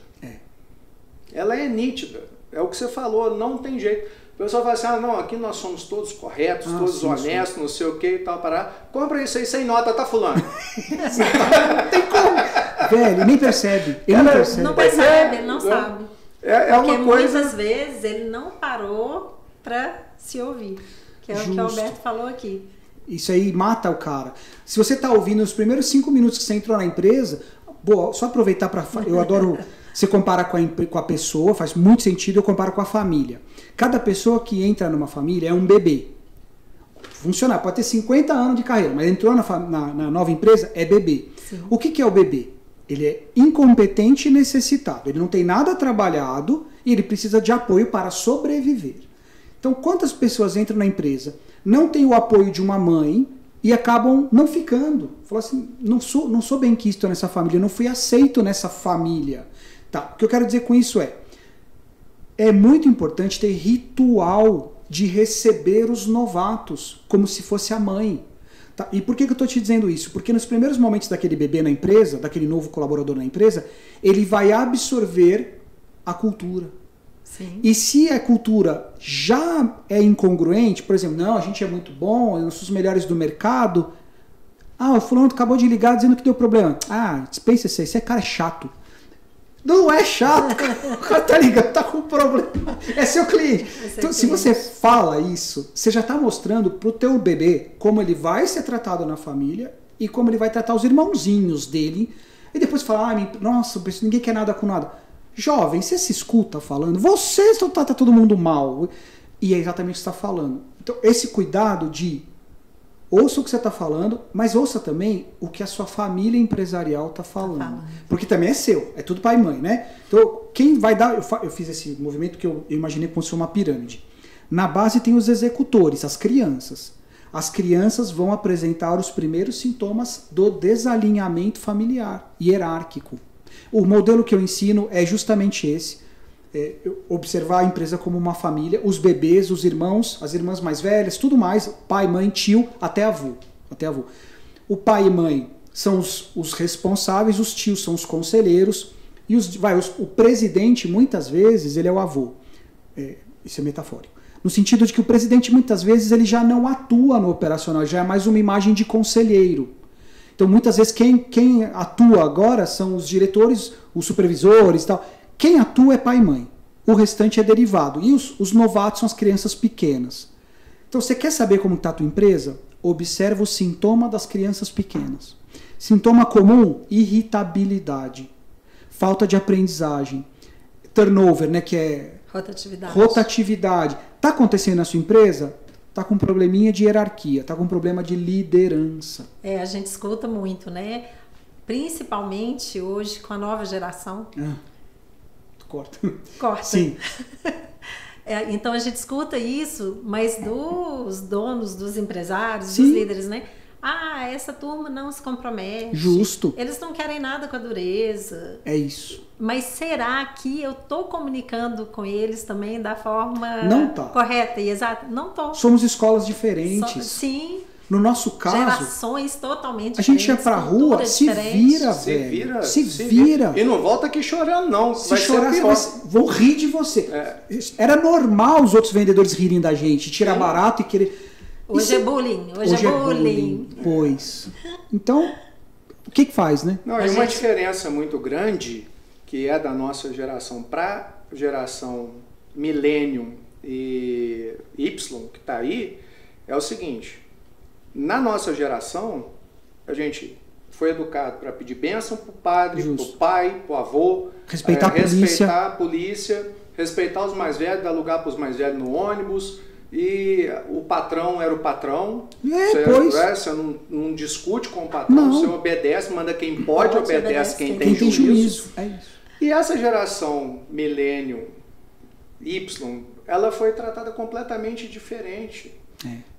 Ela é nítida. É o que você falou, não tem jeito. O pessoal fala assim, não, aqui nós somos todos corretos, todos honestos, não sei o que e tal, parar. Compra isso aí sem nota, tá fulano? Não tem como. Velho, nem percebe. Ele não percebe. Não percebe, ele não sabe. Porque uma coisa... muitas vezes ele não parou para se ouvir, que é o que o Alberto falou aqui. Isso aí mata o cara. Se você está ouvindo os primeiros 5 minutos que você entrou na empresa, só aproveitar para... Eu adoro... Você compara com a pessoa, faz muito sentido, eu comparo com a família. Cada pessoa que entra numa família é um bebê. Funcionar, pode ter 50 anos de carreira, mas entrou na nova empresa, é bebê. Sim. O que é o bebê? Ele é incompetente e necessitado. Ele não tem nada trabalhado e ele precisa de apoio para sobreviver. Então, quantas pessoas entram na empresa, não têm o apoio de uma mãe e acabam não ficando? Falam assim, não sou bem quisto nessa família, não fui aceito nessa família. Tá, o que eu quero dizer com isso é muito importante ter ritual de receber os novatos, como se fosse a mãe. Tá? E por que eu estou te dizendo isso? Porque nos primeiros momentos daquele bebê na empresa, daquele novo colaborador na empresa, ele vai absorver a cultura. Sim. E se a cultura já é incongruente, por exemplo, não, a gente é muito bom, nós somos os melhores do mercado. O fulano acabou de ligar dizendo que deu problema. Dispensa esse cara é chato. Não é chato, o cara tá ligando, tá com problema. É seu cliente. Então, se você fala isso, você já está mostrando pro teu bebê como ele vai ser tratado na família e como ele vai tratar os irmãozinhos dele. E depois fala, nossa, ninguém quer nada com nada. Jovem, você se escuta falando, você só trata todo mundo mal. E é exatamente o que você está falando. Então, esse cuidado de ouça o que você está falando, mas ouça também o que a sua família empresarial está falando. Porque também é seu, é tudo pai e mãe, né? Então, quem vai dar... Eu fiz esse movimento que eu imaginei como se fosse uma pirâmide. Na base tem os executores, as crianças. As crianças vão apresentar os primeiros sintomas do desalinhamento familiar, hierárquico. O modelo que eu ensino é justamente esse. Observar a empresa como uma família, os bebês, os irmãos, as irmãs mais velhas, tudo mais, pai, mãe, tio, até avô. O pai e mãe são os responsáveis, os tios são os conselheiros, e o presidente, muitas vezes, ele é o avô. Isso é metafórico. No sentido de que o presidente, muitas vezes, ele já não atua no operacional, já é mais uma imagem de conselheiro. Então, muitas vezes, quem atua agora são os diretores, os supervisores e tal. Quem atua é pai e mãe. O restante é derivado. E os novatos são as crianças pequenas. Então, você quer saber como está a tua empresa? Observa o sintoma das crianças pequenas. Sintoma comum, irritabilidade. Falta de aprendizagem. Turnover, né, que é rotatividade. Está acontecendo na sua empresa? Está com um probleminha de hierarquia. Está com um problema de liderança. A gente escuta muito, né? Principalmente hoje com a nova geração. Corta. Sim. Então a gente escuta isso, mas dos donos, dos empresários, Sim. dos líderes, né? Essa turma não se compromete. Justo. Eles não querem nada com a dureza. É isso. Mas será que eu estou comunicando com eles também da forma correta e exata? Não estou. Somos escolas diferentes. Sim. No nosso caso, gerações totalmente diferentes. A gente ia pra rua, se vira, velho. Se vira. E não volta aqui chorando, não. Se chorar, vão rir de você. Era normal os outros vendedores rirem da gente, tirar barato e querer... Hoje é bullying. Hoje é bullying. Pois. Então, o que faz, né? Não, é uma diferença muito grande que é da nossa geração para a geração Millennium e Y, que está aí, é o seguinte... Na nossa geração, a gente foi educado para pedir bênção para o padre, para o pai, para o avô, respeitar a polícia, respeitar os mais velhos, dar lugar para os mais velhos no ônibus, e o patrão era o patrão. Você não discute com o patrão, você obedece, manda quem pode, obedece quem tem juízo. É isso. E essa geração Millennium Y, ela foi tratada completamente diferente.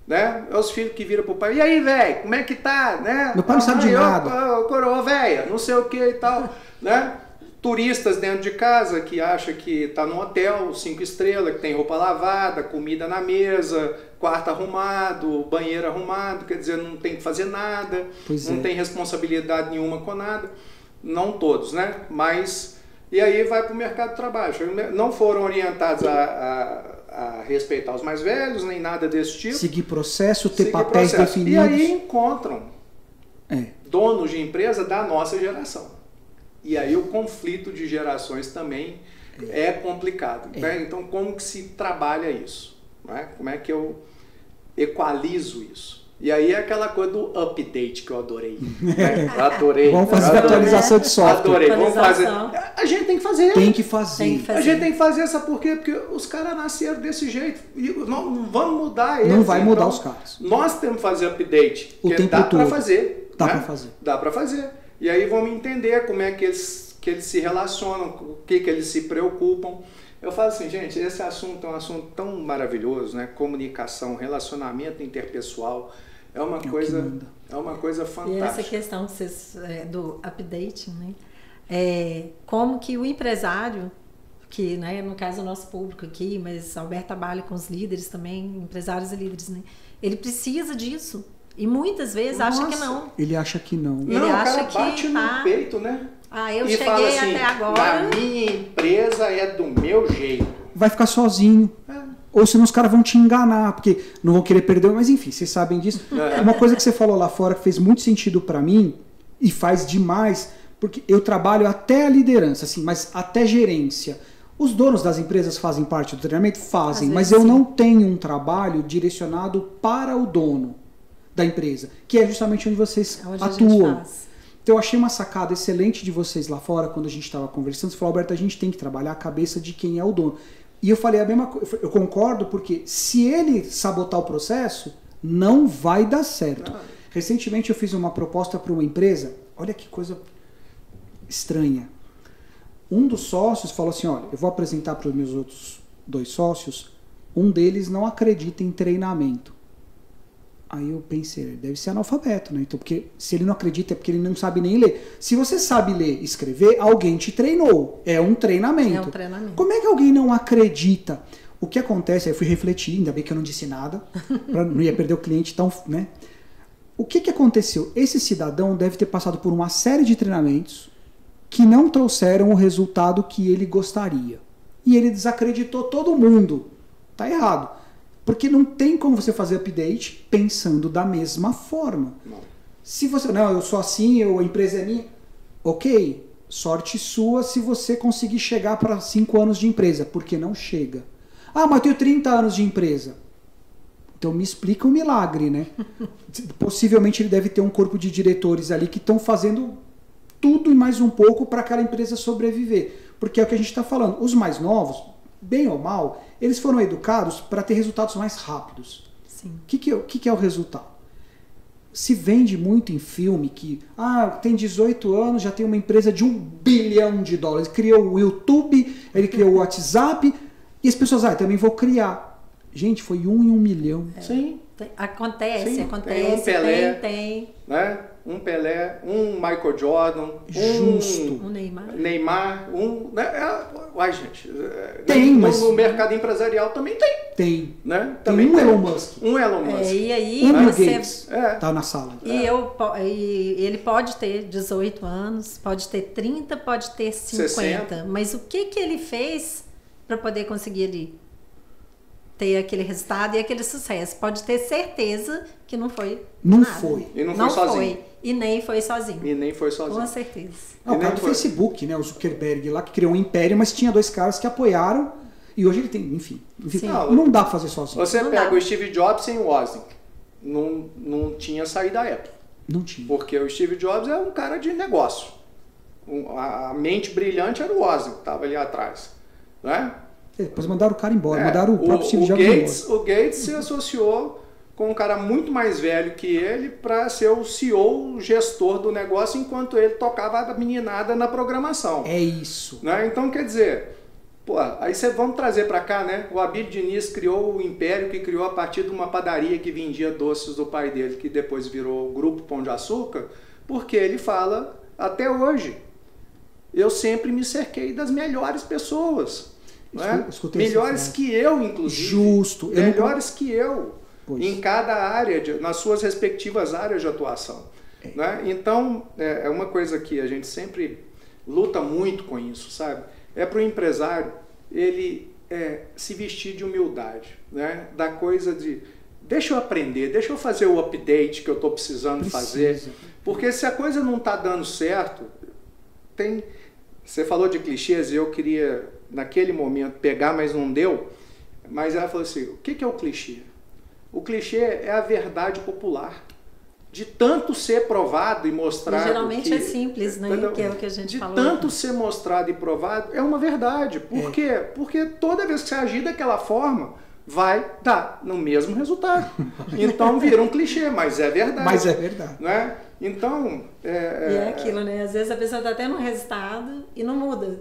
Né? É os filhos que viram pro pai, e aí, velho, como é que tá? Né? Meu pai não sabe de nada. Coroa, velha, não sei o que e tal. Né? Turistas dentro de casa que acha que tá num hotel 5 estrelas, que tem roupa lavada, comida na mesa, quarto arrumado, banheiro arrumado, quer dizer, não tem que fazer nada, não tem responsabilidade nenhuma com nada. Não todos, né? Mas, e aí vai pro mercado de trabalho. Não foram orientados a respeitar os mais velhos, nem nada desse tipo. Seguir processo, ter papéis definidos. E aí encontram donos de empresa da nossa geração. E aí o conflito de gerações também é complicado. Né? Então, como que se trabalha isso? Né? Como é que eu equalizo isso? E aí é aquela coisa do update que eu adorei. Né? Eu adorei. Vamos fazer atualização de software. Adorei. Vamos fazer. A gente tem que fazer. Tem que fazer. A gente tem que fazer, sabe por quê? Porque os caras nasceram desse jeito. E não vamos mudar eles. Não vai mudar os caras. Nós temos que fazer update. O tempo dá todo. Para fazer. Dá né? para fazer. Dá para fazer. E aí vamos entender como é que eles se relacionam, o que eles se preocupam. Eu falo assim, gente, esse assunto é um assunto tão maravilhoso, né? Comunicação, relacionamento interpessoal, é uma coisa fantástica. E essa questão do updating, né? Como que o empresário, que, né, no caso é o nosso público aqui, mas Alberto trabalha com os líderes também, empresários e líderes, né? Ele precisa disso. E muitas vezes acha que não. Ele acha que não. Ele acha o cara bate no peito, né? Eu cheguei fala assim, até agora. A minha empresa é do meu jeito. Vai ficar sozinho. Ou senão os caras vão te enganar, porque não vão querer perder. Mas enfim, vocês sabem disso. Uma coisa que você falou lá fora que fez muito sentido para mim, e faz demais, porque eu trabalho até a liderança, assim, mas até gerência. Os donos das empresas fazem parte do treinamento? Fazem, mas eu não tenho um direcionado para o dono da empresa, que é justamente onde vocês atuam. Então eu achei uma sacada excelente de vocês lá fora, quando a gente estava conversando. Você falou, Alberto, a gente tem que trabalhar a cabeça de quem é o dono. E eu falei a mesma coisa, eu concordo, porque se ele sabotar o processo, não vai dar certo. Recentemente eu fiz uma proposta para uma empresa, olha que coisa estranha. Um dos sócios falou assim, olha, eu vou apresentar para os meus outros 2 sócios, um deles não acredita em treinamento. Aí eu pensei, ele deve ser analfabeto, né? Então, porque se ele não acredita é porque ele não sabe nem ler. Se você sabe ler e escrever, alguém te treinou. É um treinamento. É um treinamento. Como é que alguém não acredita? O que acontece, aí eu fui refletir, ainda bem que eu não disse nada, não ia perder o cliente, então, né? O que aconteceu? Esse cidadão deve ter passado por uma série de treinamentos que não trouxeram o resultado que ele gostaria. E ele desacreditou todo mundo. Tá errado. Porque não tem como você fazer update pensando da mesma forma. Não. Se você, não, eu sou assim, a empresa é minha. Ok, sorte sua se você conseguir chegar para 5 anos de empresa, porque não chega. Ah, mas eu tenho 30 anos de empresa. Então me explica o milagre, né? Possivelmente ele deve ter um corpo de diretores ali que estão fazendo tudo e mais um pouco para aquela empresa sobreviver. Porque é o que a gente está falando. Os mais novos, bem ou mal, eles foram educados para ter resultados mais rápidos. Sim. O que é o resultado? Se vende muito em filme que tem 18 anos, já tem uma empresa de $1 bilhão. Ele criou o YouTube, ele criou o WhatsApp, e as pessoas, também vou criar. Gente, foi 1 em 1 milhão. Sim. Acontece. Tem um Pelé, tem. Né? Um Pelé, um Michael Jordan, um Neymar, gente. Tem, mas no mercado empresarial também tem. Tem. Né? Também tem Elon Musk. E aí Bill Gates tá na sala. E ele pode ter 18 anos, pode ter 30, pode ter 50. 60. Mas o que ele fez para poder conseguir ter aquele resultado e aquele sucesso? Pode ter certeza que não foi nada. Foi. E não foi sozinho. E nem foi sozinho. Com certeza. O cara do Facebook, né? O Zuckerberg lá, que criou um império, mas tinha 2 caras que apoiaram. E hoje ele tem, enfim. Não dá pra fazer sozinho. Você pega o Steve Jobs sem o Wozniak. Não tinha saído da Apple. Não tinha. Porque o Steve Jobs é um cara de negócio. A mente brilhante era o Wozniak, que estava ali atrás. Né? Depois mandaram o cara embora. Mandaram o próprio Steve Jobs embora. O Gates se associou com um cara muito mais velho que ele para ser o CEO, o gestor do negócio, enquanto ele tocava a meninada na programação. É isso. Né? Então, quer dizer, aí vamos trazer para cá, né? O Abílio Diniz criou o império que criou a partir de uma padaria que vendia doces do pai dele, que depois virou o Grupo Pão de Açúcar, porque ele fala, até hoje, eu sempre me cerquei das melhores pessoas. Né? Melhores que eu, inclusive. Justo. Melhores que eu. Em cada área, nas suas respectivas áreas de atuação. Né? Então, é uma coisa que a gente sempre luta muito com isso, sabe? É para o empresário ele se vestir de humildade, né? Da coisa de, deixa eu aprender, deixa eu fazer o update que eu estou precisando fazer. Porque se a coisa não está dando certo, você falou de clichês e eu queria, naquele momento, pegar, mas não deu. Mas ela falou assim, o que é o clichê? O clichê é a verdade popular. De tanto ser provado e mostrado... E geralmente é simples, né? Que é o que a gente falou. De tanto ser mostrado e provado, é uma verdade. Por quê? Porque toda vez que você agir daquela forma, vai dar no mesmo resultado. Então vira um clichê, mas é verdade. Mas é verdade. Não é? Então... E é aquilo, né? Às vezes a pessoa está tendo um resultado e não muda.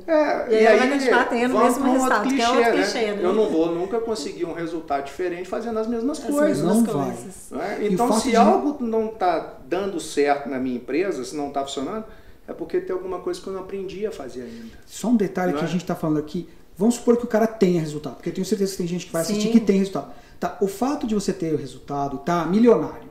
E aí ela vai continuar tendo o mesmo resultado, que é outro clichê, né? Eu não vou nunca conseguir um resultado diferente fazendo as mesmas coisas. Não vai. Não é? Então, se algo não está dando certo na minha empresa, se não está funcionando, é porque tem alguma coisa que eu não aprendi a fazer ainda. Só um detalhe que a gente está falando aqui. Vamos supor que o cara tenha resultado, porque eu tenho certeza que tem gente que vai assistir que tem resultado. Tá, o fato de você ter o resultado, tá milionário,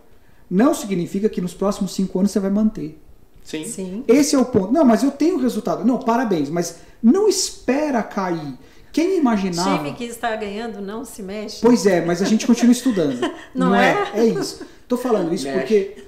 não significa que nos próximos 5 anos você vai manter. Sim. Esse é o ponto. Não, mas eu tenho resultado. Não, parabéns, mas não espera cair. Quem imaginava... O time que está ganhando não se mexe. Pois é, mas a gente continua estudando. não é? É isso. Tô falando isso porque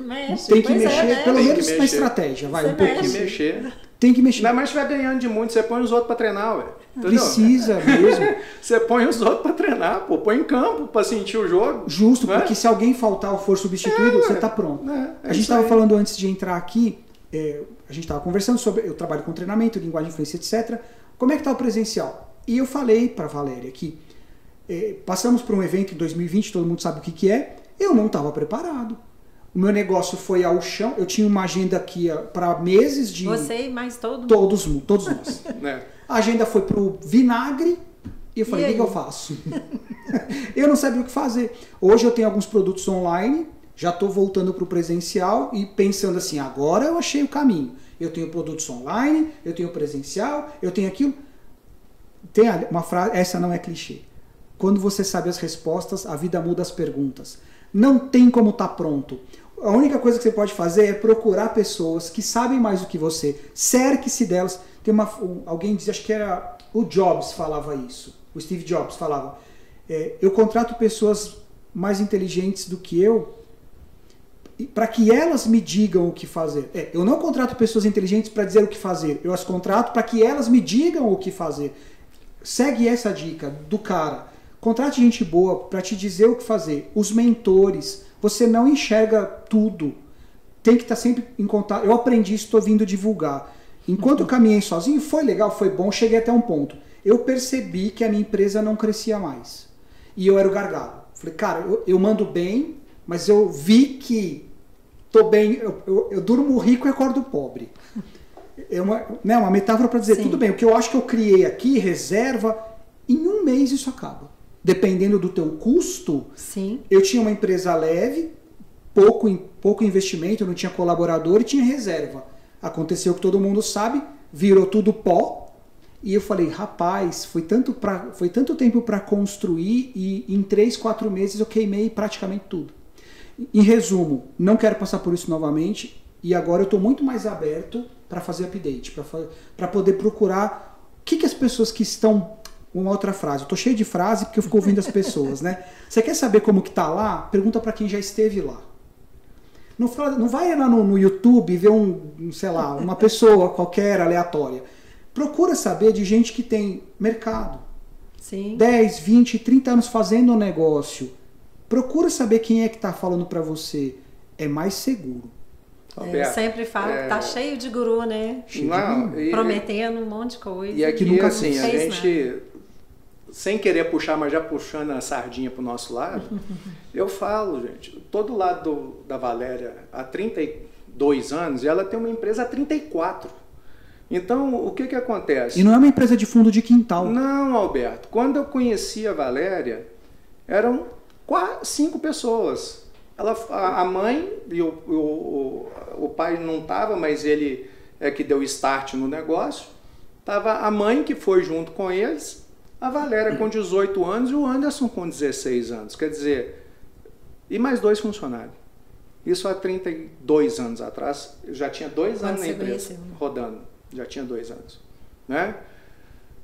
tem que mexer, pelo menos na estratégia. Vai, um pouquinho. Tem que mexer. Tem que mexer. Mas se estiver ganhando de muito, você põe os outros para treinar, ué. Precisa mesmo. Você põe os outros para treinar, pô. Põe em campo para sentir o jogo. Justo, porque se alguém faltar ou for substituído, você tá pronto. A gente estava falando antes de entrar aqui, a gente estava conversando sobre, eu trabalho com treinamento, linguagem, influência, etc. Como é que tá o presencial? E eu falei para a Valéria que passamos por um evento em 2020, todo mundo sabe o que é, eu não estava preparado. O meu negócio foi ao chão, eu tinha uma agenda aqui para meses de... Você e mais todo mundo. Todos nós. A agenda foi pro vinagre e eu falei, o que eu faço? Eu não sabia o que fazer. Hoje eu tenho alguns produtos online, já estou voltando para o presencial e pensando assim, agora eu achei o caminho. Eu tenho produtos online, eu tenho presencial, eu tenho aquilo. Tem uma frase, essa não é clichê. Quando você sabe as respostas, a vida muda as perguntas. Não tem como estar pronto. A única coisa que você pode fazer é procurar pessoas que sabem mais do que você. Cerque-se delas. Tem alguém dizia, acho que era o Jobs falava isso. O Steve Jobs falava. Eu contrato pessoas mais inteligentes do que eu para que elas me digam o que fazer. Eu não contrato pessoas inteligentes para dizer o que fazer. Eu as contrato para que elas me digam o que fazer. Segue essa dica do cara. Contrate gente boa para te dizer o que fazer. Os mentores, você não enxerga tudo. Tem que estar sempre em contato. Eu aprendi isso, estou vindo divulgar. Enquanto eu caminhei sozinho, foi legal, foi bom, cheguei até um ponto. Eu percebi que a minha empresa não crescia mais. E eu era o gargalo. Falei, cara, eu mando bem, mas eu vi que estou bem, eu durmo rico e acordo pobre. É uma metáfora para dizer, tudo bem, o que eu acho que eu criei aqui, reserva, em um mês isso acaba. Dependendo do teu custo, eu tinha uma empresa leve, pouco investimento, eu não tinha colaborador e tinha reserva. Aconteceu que todo mundo sabe, virou tudo pó, e eu falei, rapaz, foi tanto tempo para construir e em 3, 4 meses eu queimei praticamente tudo. Em resumo, não quero passar por isso novamente, e agora eu estou muito mais aberto para fazer update, para poder procurar o que as pessoas que estão... Uma outra frase. Eu tô cheio de frase porque eu fico ouvindo as pessoas, né? Você quer saber como que tá lá? Pergunta para quem já esteve lá. Não vai lá no YouTube e ver uma pessoa qualquer aleatória. Procura saber de gente que tem mercado. 10, 20, 30 anos fazendo um negócio. Procura saber quem é que tá falando para você. É mais seguro. Eu sempre falo que tá cheio de guru, né? Prometendo um monte de coisa. E aqui nunca assim, a gente... Sem querer puxar, mas já puxando a sardinha para o nosso lado, eu falo, gente, todo lado da Valéria há 32 anos e ela tem uma empresa há 34. Então, o que acontece? E não é uma empresa de fundo de quintal. Não, Alberto. Quando eu conheci a Valéria, eram 5 pessoas. A mãe e o pai não estava, mas ele é que deu start no negócio. Tava a mãe que foi junto com eles, a Valéria com 18 anos e o Anderson com 16 anos. Quer dizer, e mais 2 funcionários. Isso há 32 anos atrás. Eu já tinha 2 anos na empresa rodando. Já tinha 2 anos. Né?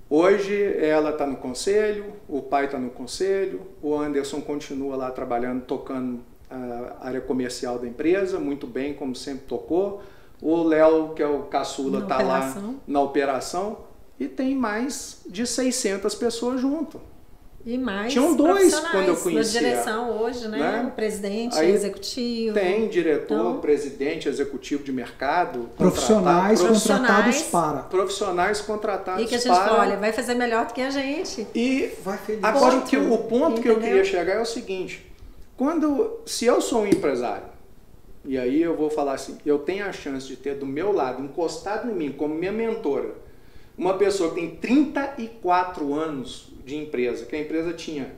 Hoje ela está no conselho, o pai está no conselho, o Anderson continua lá trabalhando, tocando a área comercial da empresa, muito bem, como sempre tocou. O Léo, que é o caçula, está lá na operação. E tem mais de 600 pessoas junto. E mais Tinham 2 quando eu na conhecia. direção hoje, né? O presidente, Aí executivo. Tem diretor, Então, presidente, executivo de mercado. Profissionais contratados para. Profissionais contratados e que a gente fala, olha, vai fazer melhor do que a gente. E Vai feliz. agora Ponto. o ponto que eu Entendeu? queria chegar é o seguinte: se eu sou um empresário, e aí eu vou falar assim, eu tenho a chance de ter do meu lado, encostado em mim, como minha mentora, uma pessoa que tem 34 anos de empresa, que a empresa tinha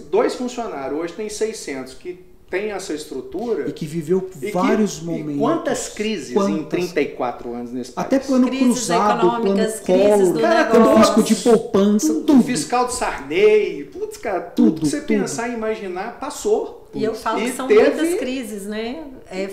2 funcionários, hoje tem 600, que tem essa estrutura. E que viveu vários momentos. E quantas crises em 34 anos nesse país? Até plano Crises cruzado, plano econômicas, crises do Collor, plano negócio. fisco de poupança, tudo. tudo. Fiscal de Sarney, putz, cara, tudo que você tudo. pensar e imaginar passou. E eu falo E que são teve- muitas crises, né?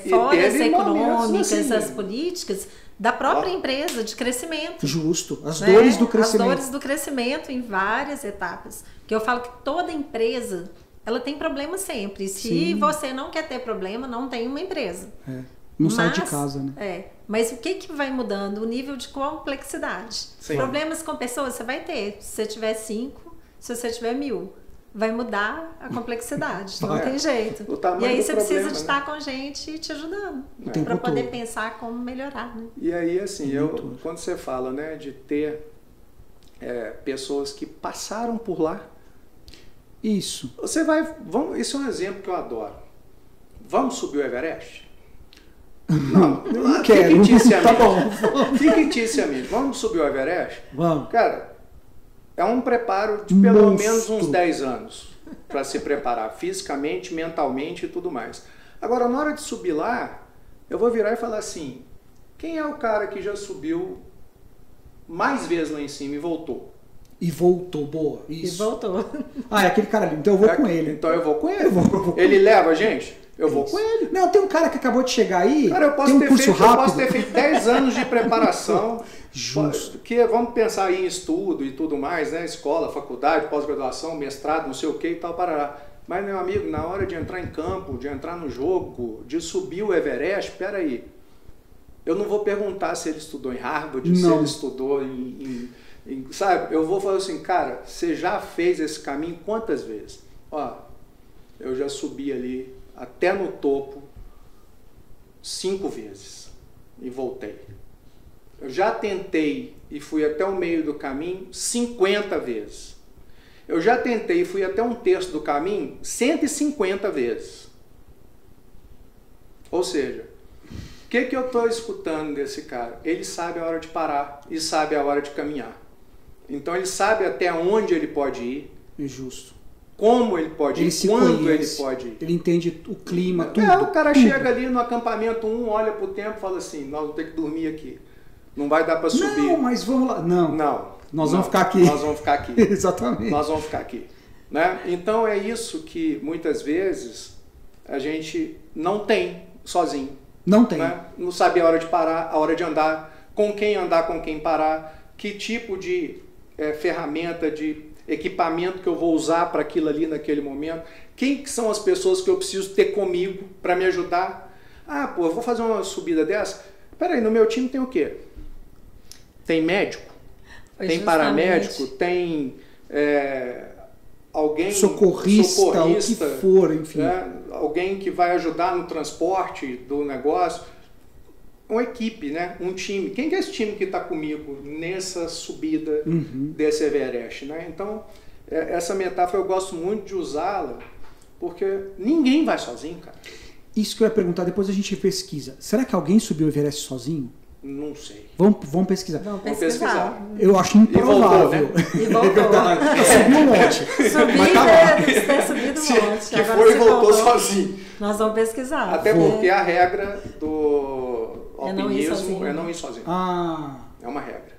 Fora as teve momentos econômicas, assim. as políticas, da própria empresa, de crescimento. Justo. As né? dores do crescimento. As dores do crescimento em várias etapas. Porque eu falo que toda empresa, ela tem problema sempre. E se Sim. você não quer ter problema, não tem uma empresa. É. Não sai de casa, né? Mas o que vai mudando? O nível de complexidade. Sim. Problemas com pessoas você vai ter. Se você tiver 5, se você tiver 1000. Vai mudar a complexidade, não É. tem jeito. O tamanho E aí do você problema, precisa de né? estar com gente te ajudando. O tempo Para poder todo. pensar como melhorar. Né? E aí, assim, quando você fala, né, de ter pessoas que passaram por lá, Isso. você isso é um exemplo que eu adoro. Vamos subir o Everest? Não, Não quero. ficticiamente. Tá bom. Ficticiamente. Vamos subir o Everest? Vamos. Cara, é um preparo de pelo Monstro. menos uns 10 anos para se preparar fisicamente, mentalmente e tudo mais. Agora, na hora de subir lá, eu vou virar e falar assim: quem é o cara que já subiu mais vezes lá em cima e voltou? E voltou, boa. Isso. E voltou. Ah, é aquele cara ali. Então eu vou com ele. Então eu vou com ele. Eu vou. Ele leva a gente? Eu vou com ele. Não, tem um cara que acabou de chegar aí. Cara, eu posso, tem um curso eu rápido. posso ter feito 10 anos de preparação. Justo. Que vamos pensar em estudo e tudo mais, né? Escola, faculdade, pós-graduação, mestrado, não sei o que e tal, parará. Mas, meu amigo, na hora de entrar em campo, de entrar no jogo, de subir o Everest, peraí. Eu não vou perguntar se ele estudou em Harvard, se Não. ele estudou sabe? Eu vou falar assim, cara, você já fez esse caminho quantas vezes? Ó, eu já subi ali até no topo 5 vezes e voltei. Eu já tentei e fui até o meio do caminho 50 vezes. Eu já tentei e fui até um terço do caminho 150 vezes. Ou seja, o que eu estou escutando desse cara? Ele sabe a hora de parar e sabe a hora de caminhar. Então ele sabe até onde ele pode ir, É justo. como ele pode Ele ir, se quando conhece. ele pode ir. Ele entende o clima, tudo. O cara tudo. chega ali no acampamento 1, olha pro tempo e fala assim, nós vamos ter que dormir aqui. Não vai dar para subir. Não, mas vamos lá. Não. Não. Nós não. vamos ficar aqui. Nós vamos ficar aqui. Exatamente. Nós vamos ficar aqui. Né? Então é isso que muitas vezes a gente não tem sozinho. Não tem. Né? Não sabe a hora de parar, a hora de andar, com quem parar, que tipo de ferramenta, de equipamento que eu vou usar para aquilo ali naquele momento, quem que são as pessoas que eu preciso ter comigo para me ajudar. Ah, pô, eu vou fazer uma subida dessa? Peraí, no meu time tem o quê? Tem médico? Tem paramédico? Tem alguém... Socorrista, o que for, enfim. Né? Alguém que vai ajudar no transporte do negócio. Uma equipe, né? Um time. Quem que é esse time que está comigo nessa subida desse Everest? Né? Então, essa metáfora eu gosto muito de usá-la, porque ninguém vai sozinho, cara. Isso que eu ia perguntar, depois a gente pesquisa. Será que alguém subiu o Everest sozinho? Não sei. Vamos pesquisar. Vamos Vamos pesquisar. Eu acho improvável. E E voltou. Eu subi um monte. Subir, Mas tá lá. deve ter subido um monte. Que Agora foi e você voltou voltou. sozinho. Nós vamos pesquisar. Até porque a regra do É não ir alpinismo sozinho. é não ir sozinho. Ah, É uma regra.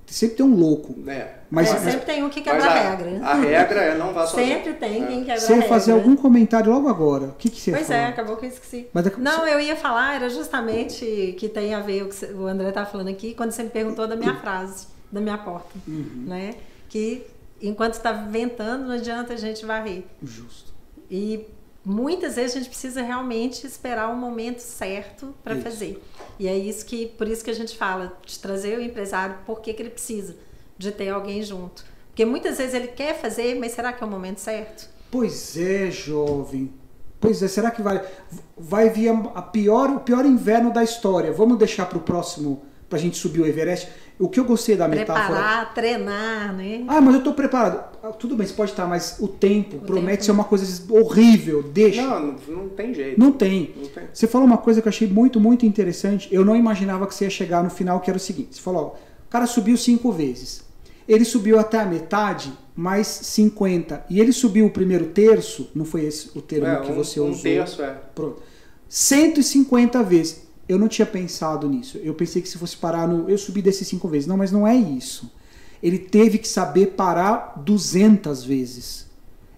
sempre tem um louco. Né? Mas sempre tem um que Mas quebra a regra. A regra é não vá sozinho. Sempre tem quem quebra Você a ia regra. fazer algum comentário logo agora. O que você ia Pois falar? acabou que eu esqueci. Mas Não, eu ia falar, era justamente que tem a ver o que o André tá falando aqui, quando você me perguntou da minha frase, da minha porta, né? Que enquanto está ventando, não adianta a gente varrer. Justo. E muitas vezes a gente precisa realmente esperar o momento certo para Isso. fazer. E é isso por isso que a gente fala, de trazer o empresário, por que ele precisa de ter alguém junto. Porque muitas vezes ele quer fazer, mas será que é o momento certo? Pois é, jovem. Pois é, será que vai vir o pior inverno da história? Vamos deixar para o próximo, para a gente subir o Everest? O que eu gostei da metáfora... Preparar, treinar, né? Ah, mas eu estou preparado. Tudo bem, você pode estar, mas o tempo promete ser uma coisa horrível. Deixa. Não tem jeito. Não tem. Você falou uma coisa que eu achei muito, muito interessante. Eu não imaginava que você ia chegar no final, que era o seguinte. Você falou, ó, o cara subiu 5 vezes. Ele subiu até a metade, mais 50. E ele subiu o primeiro terço, não foi esse o termo que você usou? Um terço, Pronto. 150 vezes. Eu não tinha pensado nisso. Eu pensei que se fosse parar no... Eu subi desses 5 vezes. Não, mas não é isso. Ele teve que saber parar 200 vezes.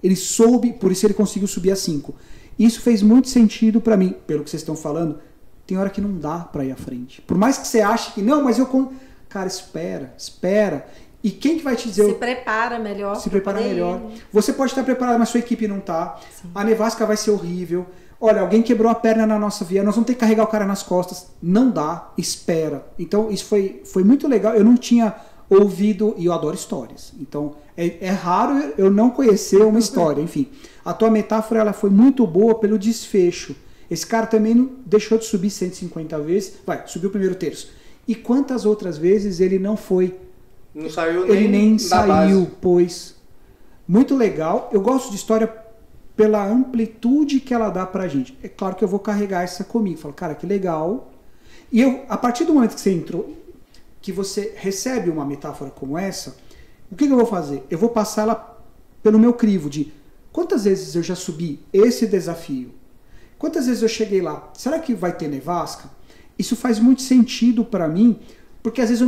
Ele soube, por isso ele conseguiu subir a 5. Isso fez muito sentido para mim. Pelo que vocês estão falando, tem hora que não dá para ir à frente. Por mais que você ache que não, mas eu... Cara, espera. E quem que vai te dizer... Se prepara melhor. Se prepara melhor. Você pode estar preparado, mas sua equipe não está. A nevasca vai ser horrível. Olha, alguém quebrou a perna na nossa via, nós vamos ter que carregar o cara nas costas. Não dá, espera. Então, isso foi muito legal. Eu não tinha ouvido, e eu adoro histórias. Então, é raro eu não conhecer uma história. Enfim, a tua metáfora ela foi muito boa pelo desfecho. Esse cara também não deixou de subir 150 vezes. Subiu o primeiro terço. E quantas outras vezes ele não foi... Não saiu ele nem saiu, pois. Muito legal. Eu gosto de história pela amplitude que ela dá pra gente. É claro que eu vou carregar essa comigo. Falo, cara, que legal. E a partir do momento que você entrou, que você recebe uma metáfora como essa, o que eu vou fazer? Eu vou passar ela pelo meu crivo de quantas vezes eu já subi esse desafio? Quantas vezes eu cheguei lá? Será que vai ter nevasca? Isso faz muito sentido pra mim, porque às vezes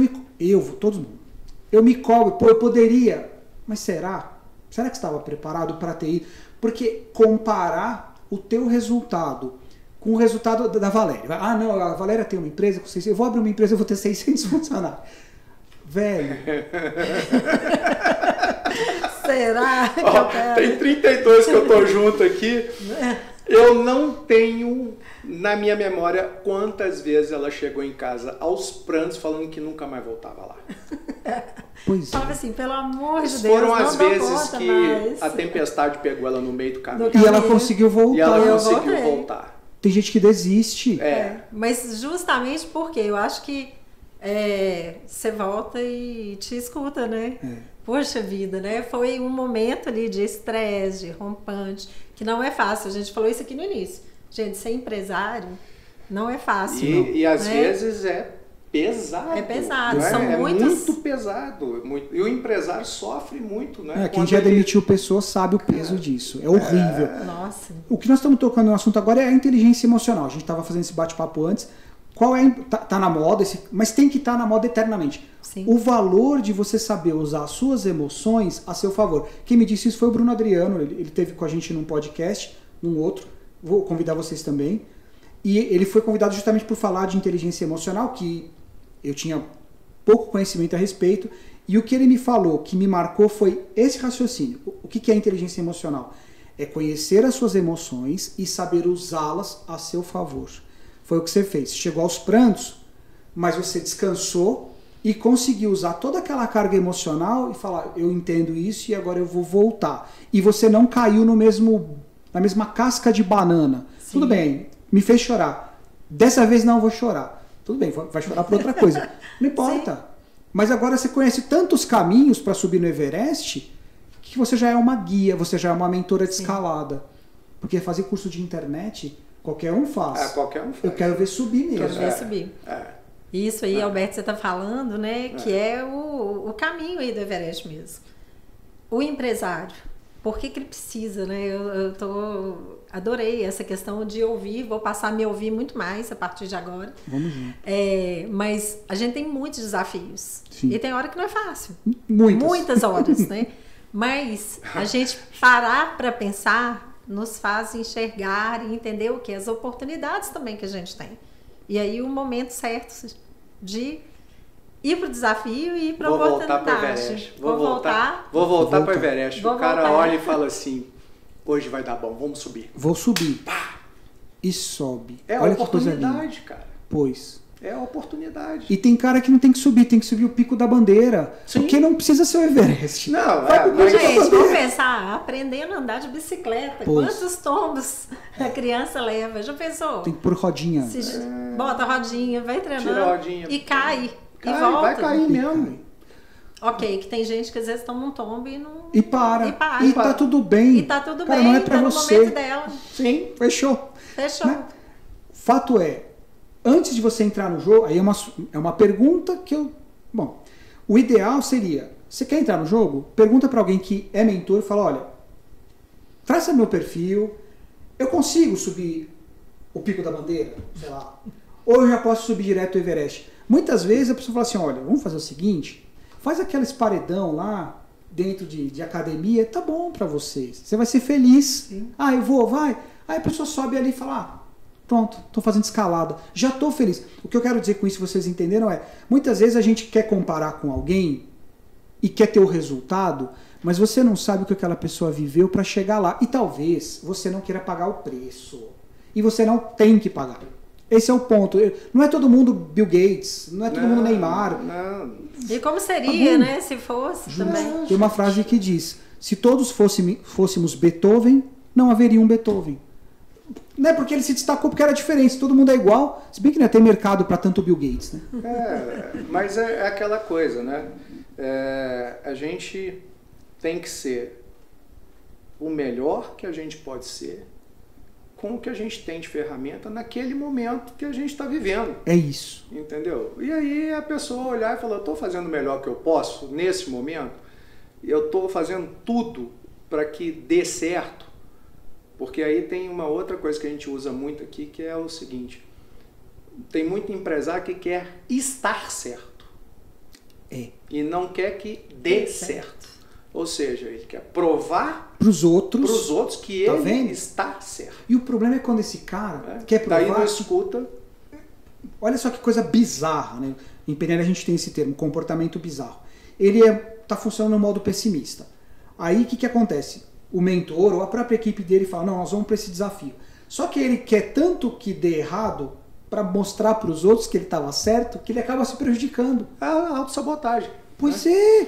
todo mundo, eu me cobro, eu poderia, mas será? Será que estava preparado para ter ido? Porque comparar o teu resultado com o resultado da Valéria. Ah, não, a Valéria tem uma empresa com 600, eu vou abrir uma empresa, eu vou ter 600 funcionários. Velho. Será que eu quero? Tem 32 que eu tô junto aqui. Eu não tenho na minha memória quantas vezes ela chegou em casa aos prantos falando que nunca mais voltava lá. Pois Fala assim, pelo amor de Deus, foram as vezes que mais. a tempestade pegou ela no meio do caminho. E ela conseguiu voltar. E ela conseguiu voltar. Tem gente que desiste. Mas justamente porque eu acho que você volta e te escuta, né? Poxa vida, né? Foi um momento ali de estresse, de rompante, que não é fácil. A gente falou isso aqui no início. Gente, ser empresário não é fácil. E às vezes é pesado. É pesado. Né? São muito pesado. E o empresário sofre muito, né? Quem já demitiu pessoas sabe o peso disso. É horrível. Nossa. O que nós estamos tocando no assunto agora é a inteligência emocional. A gente estava fazendo esse bate-papo antes. Qual é? Tá na moda, mas tem que estar na moda eternamente. Sim. O valor de você saber usar as suas emoções a seu favor. Quem me disse isso foi o Bruno Adriano. Ele teve com a gente num podcast, num outro. Vou convidar vocês também. E ele foi convidado justamente por falar de inteligência emocional, que eu tinha pouco conhecimento a respeito. E o que ele me falou, que me marcou, foi esse raciocínio. O que é inteligência emocional? É conhecer as suas emoções e saber usá-las a seu favor. Foi o que você fez. Chegou aos prantos, mas você descansou e conseguiu usar toda aquela carga emocional e falar, eu entendo isso e agora eu vou voltar. E você não caiu na mesma casca de banana. Sim. Tudo bem, me fez chorar. Dessa vez não vou chorar. Tudo bem, vai chorar por outra coisa. Não importa. Sim. Mas agora você conhece tantos caminhos para subir no Everest que você já é uma guia, você já é uma mentora de escalada. Porque fazer curso de internet... Qualquer um faz. Qualquer um faz. Eu quero ver subir mesmo. Quero ver subir. Isso aí, Alberto, você está falando, né? Que é o caminho aí do Everest mesmo. O empresário, por que ele precisa, né? Adorei essa questão de ouvir, vou passar a me ouvir muito mais a partir de agora. Vamos junto. Mas a gente tem muitos desafios. Sim. E tem hora que não é fácil. Muitas horas, né? Mas a gente parar para pensar... nos faz enxergar e entender o que? As oportunidades também que a gente tem. E aí o momento certo de ir para o desafio e ir para a oportunidade. Vou voltar para o Everest. O cara olha e fala assim, hoje vai dar bom, vamos subir. Vou subir. Pá! E sobe. É olha a oportunidade, cara. Pois. É a oportunidade. E tem cara que não tem que subir o Pico da Bandeira. Sim. Porque não precisa ser o Everest. Não, gente, vamos pensar, aprendendo a andar de bicicleta. Pois. Quantos tombos a criança leva? Já pensou? Tem que pôr rodinha. Bota a rodinha, vai treinando Tira a rodinha. e cai e volta. Vai cair mesmo. Ok, que tem gente que às vezes estão num tombo e não... E para. para. E tá tudo bem. E tá tudo Cara, bem, não é pra tá no você. momento dela. Sim, fechou. Fechou. Né? Fato é, antes de você entrar no jogo, aí é uma pergunta que eu... Bom, o ideal seria, você quer entrar no jogo? Pergunta para alguém que é mentor e fala, olha, traça meu perfil, eu consigo subir o Pico da Bandeira, sei lá, ou eu já posso subir direto o Everest. Muitas vezes a pessoa fala assim, olha, vamos fazer o seguinte, faz aqueles paredão lá dentro de academia, tá bom para vocês, você vai ser feliz. Sim. Ah, eu vou, vai. Aí a pessoa sobe ali e fala, pronto, estou fazendo escalada, já estou feliz. O que eu quero dizer com isso, vocês entenderam, é, muitas vezes a gente quer comparar com alguém e quer ter o resultado, mas você não sabe o que aquela pessoa viveu para chegar lá. E talvez você não queira pagar o preço. E você não tem que pagar. Esse é o ponto. Não é todo mundo Bill Gates, não é todo mundo Neymar. Não. E como seria, né, se fosse também? Tem uma frase que diz, se todos fôssemos Beethoven, não haveria um Beethoven. Não é porque ele se destacou porque era diferente, se todo mundo é igual, se bem que não ia ter mercado para tanto Bill Gates, né? Mas é aquela coisa, né? A gente tem que ser o melhor que a gente pode ser com o que a gente tem de ferramenta naquele momento que a gente está vivendo. É isso. Entendeu? E aí a pessoa olhar e falar, eu estou fazendo o melhor que eu posso nesse momento, eu estou fazendo tudo para que dê certo. Porque aí tem uma outra coisa que a gente usa muito aqui, que é o seguinte, tem muito empresário que quer estar certo. E não quer que dê certo. Ou seja, ele quer provar para os outros que ele está certo. E o problema é quando esse cara quer provar... Daí não escuta. Olha só que coisa bizarra, né? Em PNL a gente tem esse termo, comportamento bizarro. Ele está funcionando no modo pessimista. Aí o que acontece? O mentor ou a própria equipe dele fala, não, nós vamos para esse desafio. Só que ele quer tanto que dê errado para mostrar para os outros que ele estava certo, que ele acaba se prejudicando. A autossabotagem. Pois é.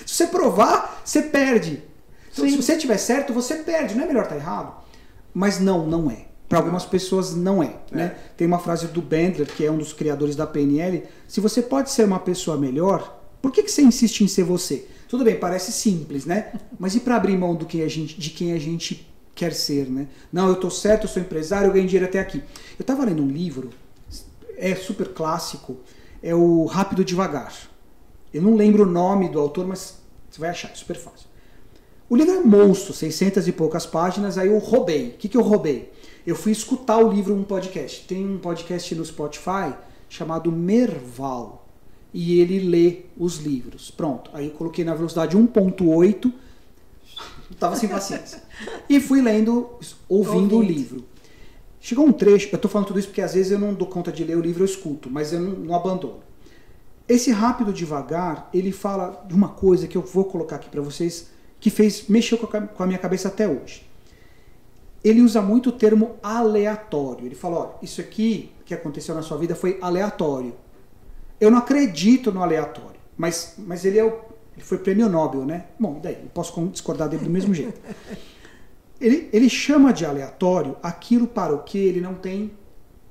Se você provar, você perde. Então, se você estiver certo, você perde. Não é melhor estar errado? Mas não é. Para algumas pessoas não é. Né? Tem uma frase do Bandler, que é um dos criadores da PNL, se você pode ser uma pessoa melhor, por que você insiste em ser você? Tudo bem, parece simples, né? Mas e para abrir mão de quem a gente quer ser, né? Não, eu estou certo, eu sou empresário, eu ganho dinheiro até aqui. Eu estava lendo um livro, é super clássico, é o Rápido Devagar. Eu não lembro o nome do autor, mas você vai achar, é super fácil. O livro é um monstro, 600 e poucas páginas, aí eu roubei. O que eu roubei? Eu fui escutar o livro num podcast. Tem um podcast no Spotify chamado Merval. E ele lê os livros. Pronto. Aí eu coloquei na velocidade 1.8, estava sem paciência. E fui lendo, ouvindo o livro. Chegou um trecho, eu estou falando tudo isso porque às vezes eu não dou conta de ler o livro, eu escuto, mas eu não abandono. Esse Rápido Devagar, ele fala de uma coisa que eu vou colocar aqui para vocês, que mexeu com a minha cabeça até hoje. Ele usa muito o termo aleatório. Ele fala, olha, isso aqui que aconteceu na sua vida foi aleatório. Eu não acredito no aleatório, mas ele foi prêmio Nobel, né? Bom, daí, eu posso discordar dele do mesmo jeito. Ele chama de aleatório aquilo para o que ele não tem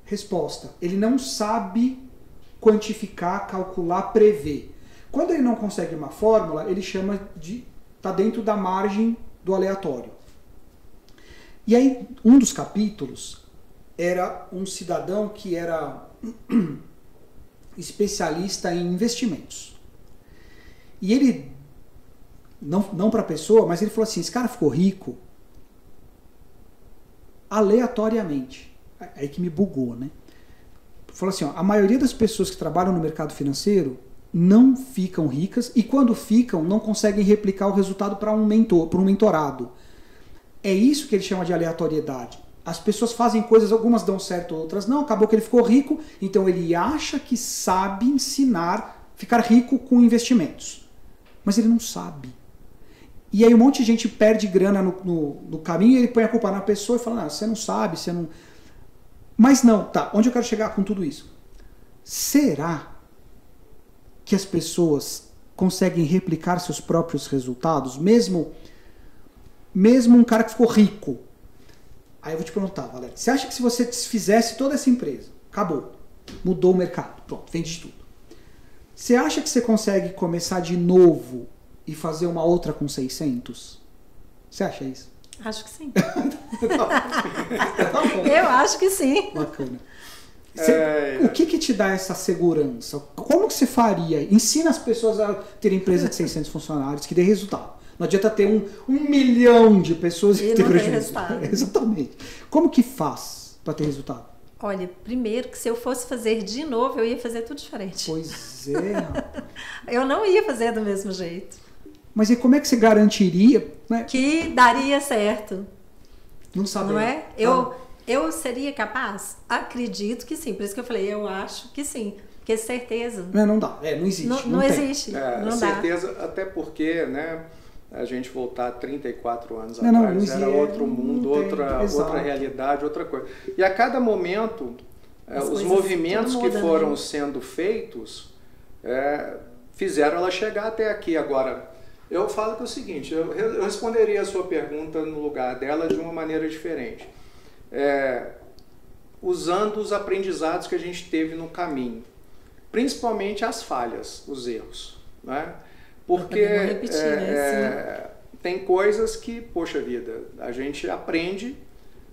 resposta. Ele não sabe quantificar, calcular, prever. Quando ele não consegue uma fórmula, ele chama de... está dentro da margem do aleatório. E aí, um dos capítulos era um cidadão que era especialista em investimentos. E ele, não para a pessoa, mas ele falou assim, esse cara ficou rico aleatoriamente. Aí que me bugou, né? Falou assim, ó, a maioria das pessoas que trabalham no mercado financeiro não ficam ricas e quando ficam não conseguem replicar o resultado para um mentorado. É isso que ele chama de aleatoriedade. As pessoas fazem coisas, algumas dão certo, outras não. Acabou que ele ficou rico, então ele acha que sabe ensinar, ficar rico com investimentos. Mas ele não sabe. E aí um monte de gente perde grana no caminho e ele põe a culpa na pessoa e fala, não, você não sabe, você não... Mas não, tá, onde eu quero chegar com tudo isso? Será que as pessoas conseguem replicar seus próprios resultados, mesmo um cara que ficou rico? Aí eu vou te perguntar, Valéria, você acha que se você desfizesse toda essa empresa, acabou, mudou o mercado, pronto, vende tudo, você acha que você consegue começar de novo e fazer uma outra com 600? Você acha isso? Acho que sim. Tá bom. Eu acho que sim. Bacana. O que te dá essa segurança? Como que você faria? Ensina as pessoas a ter empresa de 600 funcionários que dê resultado. Não adianta ter 1 milhão de pessoas e ter não prejuízo. ter resultado. Exatamente. Como que faz para ter resultado? Olha, primeiro que se eu fosse fazer de novo, eu ia fazer tudo diferente. Pois é, rapaz. Eu não ia fazer do mesmo jeito. Mas e como é que você garantiria, né? Que daria certo. Não sabe. Não é? Eu seria capaz? Acredito que sim. Por isso que eu falei, eu acho que sim. Porque certeza. Não dá. Não existe. Não existe. Não certeza, dá. até porque, né? A gente voltar 34 anos não atrás, existe, era outro mundo, outra realidade, outra coisa. E a cada momento, os movimentos que foram, né, sendo feitos fizeram ela chegar até aqui. Agora, eu falo que é o seguinte, eu responderia a sua pergunta no lugar dela de uma maneira diferente. Usando os aprendizados que a gente teve no caminho, principalmente as falhas, os erros, né? Porque tem coisas que, poxa vida, a gente aprende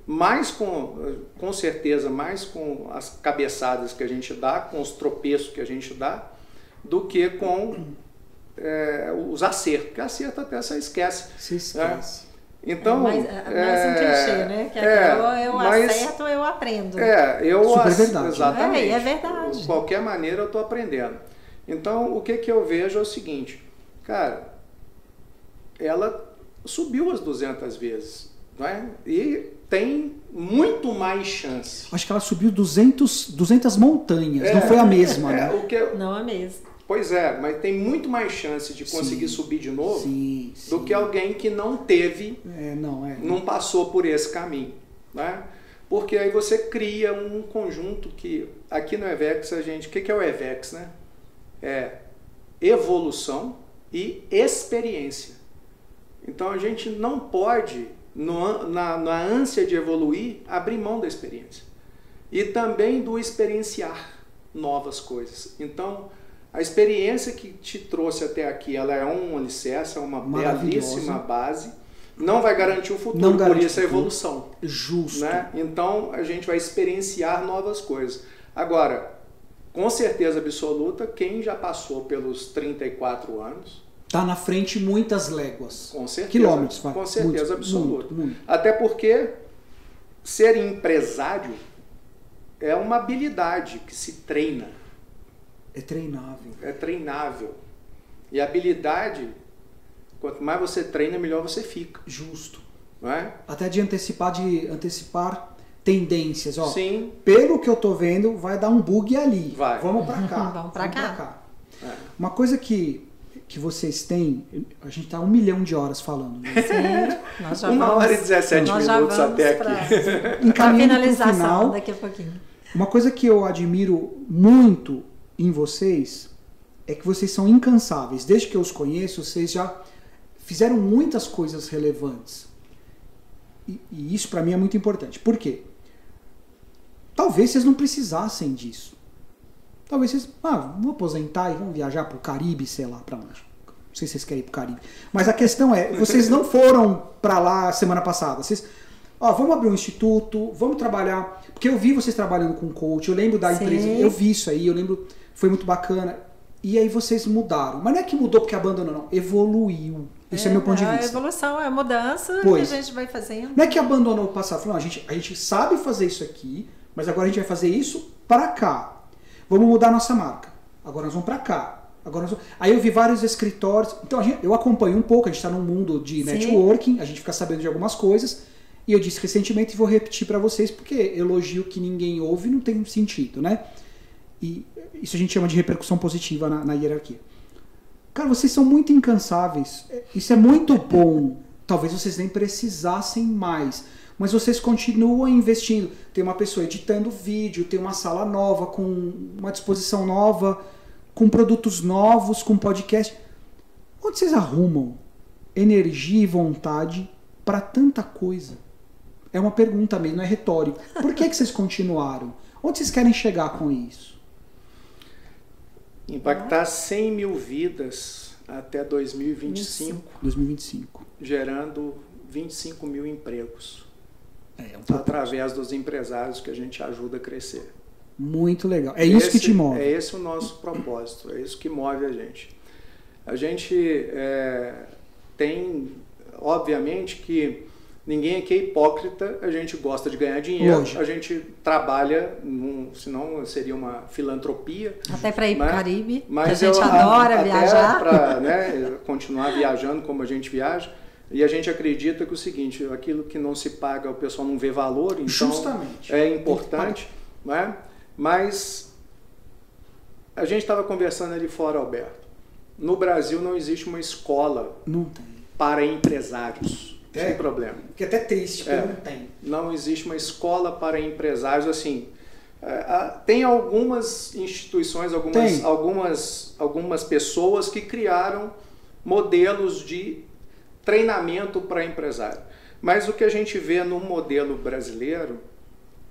mais com certeza, mais com as cabeçadas que a gente dá, com os tropeços que a gente dá, do que com os acertos. Porque acerto até você esquece. Se esquece. Né? Então, mais um clichê, né? Que eu acerto ou eu aprendo. Super verdade. Exatamente. É verdade. De qualquer maneira eu estou aprendendo. Então, o que eu vejo é o seguinte, cara, ela subiu as 200 vezes, não é? E tem muito mais chance. Acho que ela subiu 200 montanhas, não foi a mesma, né? Não a mesma. Pois mas tem muito mais chance de conseguir subir de novo do que alguém que não teve, não passou por esse caminho, né? Porque aí você cria um conjunto que, aqui no EVEX, o que é o EVEX, né? É evolução e experiência. Então a gente não pode, na ânsia de evoluir, abrir mão da experiência. E também do experienciar novas coisas. Então, a experiência que te trouxe até aqui, ela é um alicerce, é uma belíssima base. Não vai garantir o futuro, por isso a evolução. Justo. Né? Então, a gente vai experienciar novas coisas. Agora, com certeza absoluta, quem já passou pelos 34 anos... Está na frente muitas léguas. Com certeza. Quilômetros. Com certeza absoluta. Muito. Até porque ser empresário é uma habilidade que se treina. É treinável. É treinável. E a habilidade, quanto mais você treina, melhor você fica. Justo. Não é? Até de antecipar tendências. Ó, sim. Pelo que eu tô vendo, vai dar um bug ali. Vai. Vamos para cá. Vamos para cá. Uma coisa que vocês têm, a gente tá 1 milhão de horas falando. Né? Sim, nós já 1h17 minutos até aqui. Para finalização daqui a pouquinho. Uma coisa que eu admiro muito em vocês é que vocês são incansáveis. Desde que eu os conheço, vocês já fizeram muitas coisas relevantes. E isso para mim é muito importante. Por quê? Talvez vocês não precisassem disso. Talvez vocês, vamos aposentar e vamos viajar para o Caribe, sei lá, para onde. Não sei se vocês querem ir para o Caribe. Mas a questão é, vocês não foram para lá semana passada. Vocês, vamos abrir um instituto, vamos trabalhar. Porque eu vi vocês trabalhando com coach, eu lembro da empresa, eu vi isso aí, eu lembro, foi muito bacana. E aí vocês mudaram. Mas não é que mudou porque abandonou, não. Evoluiu. Isso é meu ponto de vista. A evolução, é a mudança que a gente vai fazendo. Não é que abandonou o passado. Falou, a gente sabe fazer isso aqui, mas agora a gente vai fazer isso para cá. Vamos mudar a nossa marca. Agora nós vamos para cá. Aí eu vi vários escritórios. Então eu acompanho um pouco, a gente está num mundo de networking, a gente fica sabendo de algumas coisas. E eu disse recentemente, e vou repetir para vocês, porque elogio que ninguém ouve não tem sentido, né? E isso a gente chama de repercussão positiva na hierarquia. Cara, vocês são muito incansáveis. Isso é muito bom. Talvez vocês nem precisassem mais. mas vocês continuam investindo. Tem uma pessoa editando vídeo, tem uma sala nova, com uma disposição nova, com produtos novos, com podcast. Onde vocês arrumam energia e vontade para tanta coisa? É uma pergunta mesmo, não é retórico. Por que vocês continuaram? Onde vocês querem chegar com isso? Impactar 100 mil vidas até 2025. 2025. Gerando 25 mil empregos. Através dos empresários que a gente ajuda a crescer. Muito legal. É isso que te move. É esse o nosso propósito. É isso que move a gente. A gente tem, obviamente, que ninguém aqui é hipócrita, a gente gosta de ganhar dinheiro, Lógico. A gente trabalha, senão seria uma filantropia. Até para ir para o Caribe, mas que a gente adora viajar. Até para continuar viajando como a gente viaja. E a gente acredita que o seguinte, aquilo que não se paga, o pessoal não vê valor, então justamente é importante. Né? Mas a gente estava conversando ali fora, Alberto. No Brasil não existe uma escola para empresários. Sem problema. Que é até triste, porque não tem. Não existe uma escola para empresários assim. Tem algumas instituições, algumas pessoas que criaram modelos de treinamento para empresário. Mas o que a gente vê no modelo brasileiro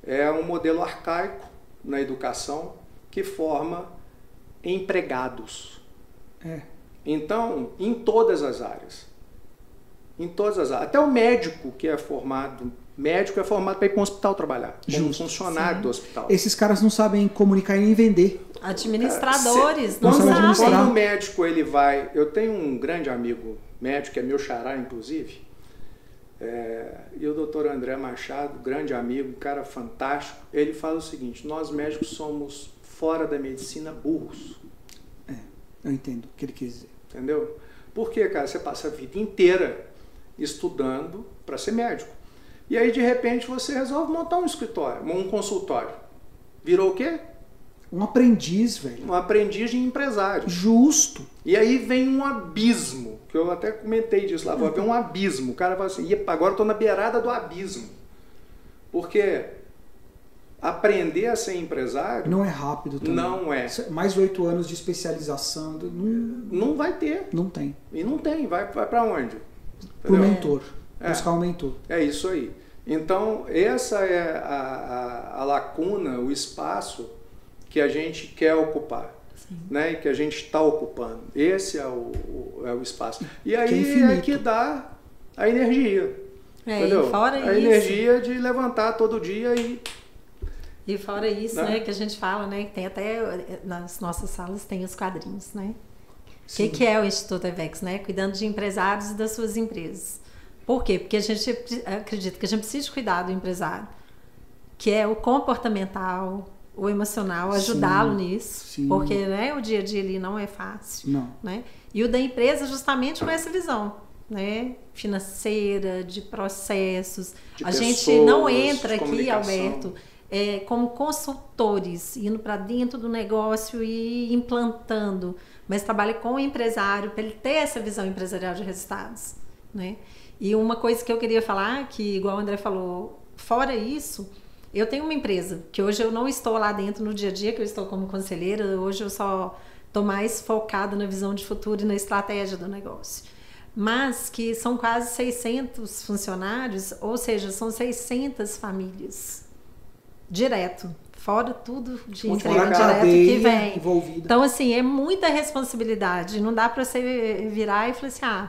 é um modelo arcaico na educação que forma empregados. Então, em todas as áreas. Até o médico que é formado para ir para um hospital trabalhar, como funcionário do hospital. Esses caras não sabem comunicar e nem vender. Administradores, não sabem administrar. Quando o médico ele vai... Eu tenho um grande amigo médico, que é meu xará, inclusive, e o doutor André Machado, grande amigo, cara fantástico, ele fala o seguinte, nós médicos somos, fora da medicina, burros. Eu entendo o que ele quis dizer. Entendeu? Porque, cara, você passa a vida inteira estudando para ser médico. E aí, de repente, você resolve montar um escritório, um consultório. Virou o quê? Um aprendiz, velho. Um aprendiz de empresário. Justo. E aí vem um abismo, que eu até comentei disso lá, vai haver um abismo. O cara fala assim, agora eu estou na beirada do abismo. Porque aprender a ser empresário... Não é rápido também. Não é. Mais 8 anos de especialização. Não vai ter. Não tem. E não tem. Vai para onde? Pro mentor. Buscar um mentor. É isso aí. Então, essa é a lacuna, o espaço que a gente quer ocupar. Né? E que a gente está ocupando. Esse é o espaço. E aí é que dá a energia. Entendeu? E fora a energia de levantar todo dia E fora isso, né, que a gente fala, né, que tem até nas nossas salas tem os quadrinhos, né? O que é o Instituto EVEX, né? Cuidando de empresários e das suas empresas. Por quê? Porque a gente acredita que a gente precisa cuidar do empresário, que é o comportamental, o emocional, ajudá-lo nisso, porque, né, o dia a dia ali não é fácil, né? E o da empresa justamente com essa visão, né, financeira, de processos. A gente não entra aqui, Alberto, como consultores, indo para dentro do negócio e implantando, mas trabalha com o empresário para ele ter essa visão empresarial de resultados, né? E uma coisa que eu queria falar, que igual o André falou, fora isso, eu tenho uma empresa, que hoje eu não estou lá dentro no dia a dia, que eu estou como conselheira, hoje eu só estou mais focada na visão de futuro e na estratégia do negócio. Mas que são quase 600 funcionários, ou seja, são 600 famílias. Direto. Fora tudo de entrega direto que vem. Envolvida. Então, assim, é muita responsabilidade. Não dá para você virar e falar assim,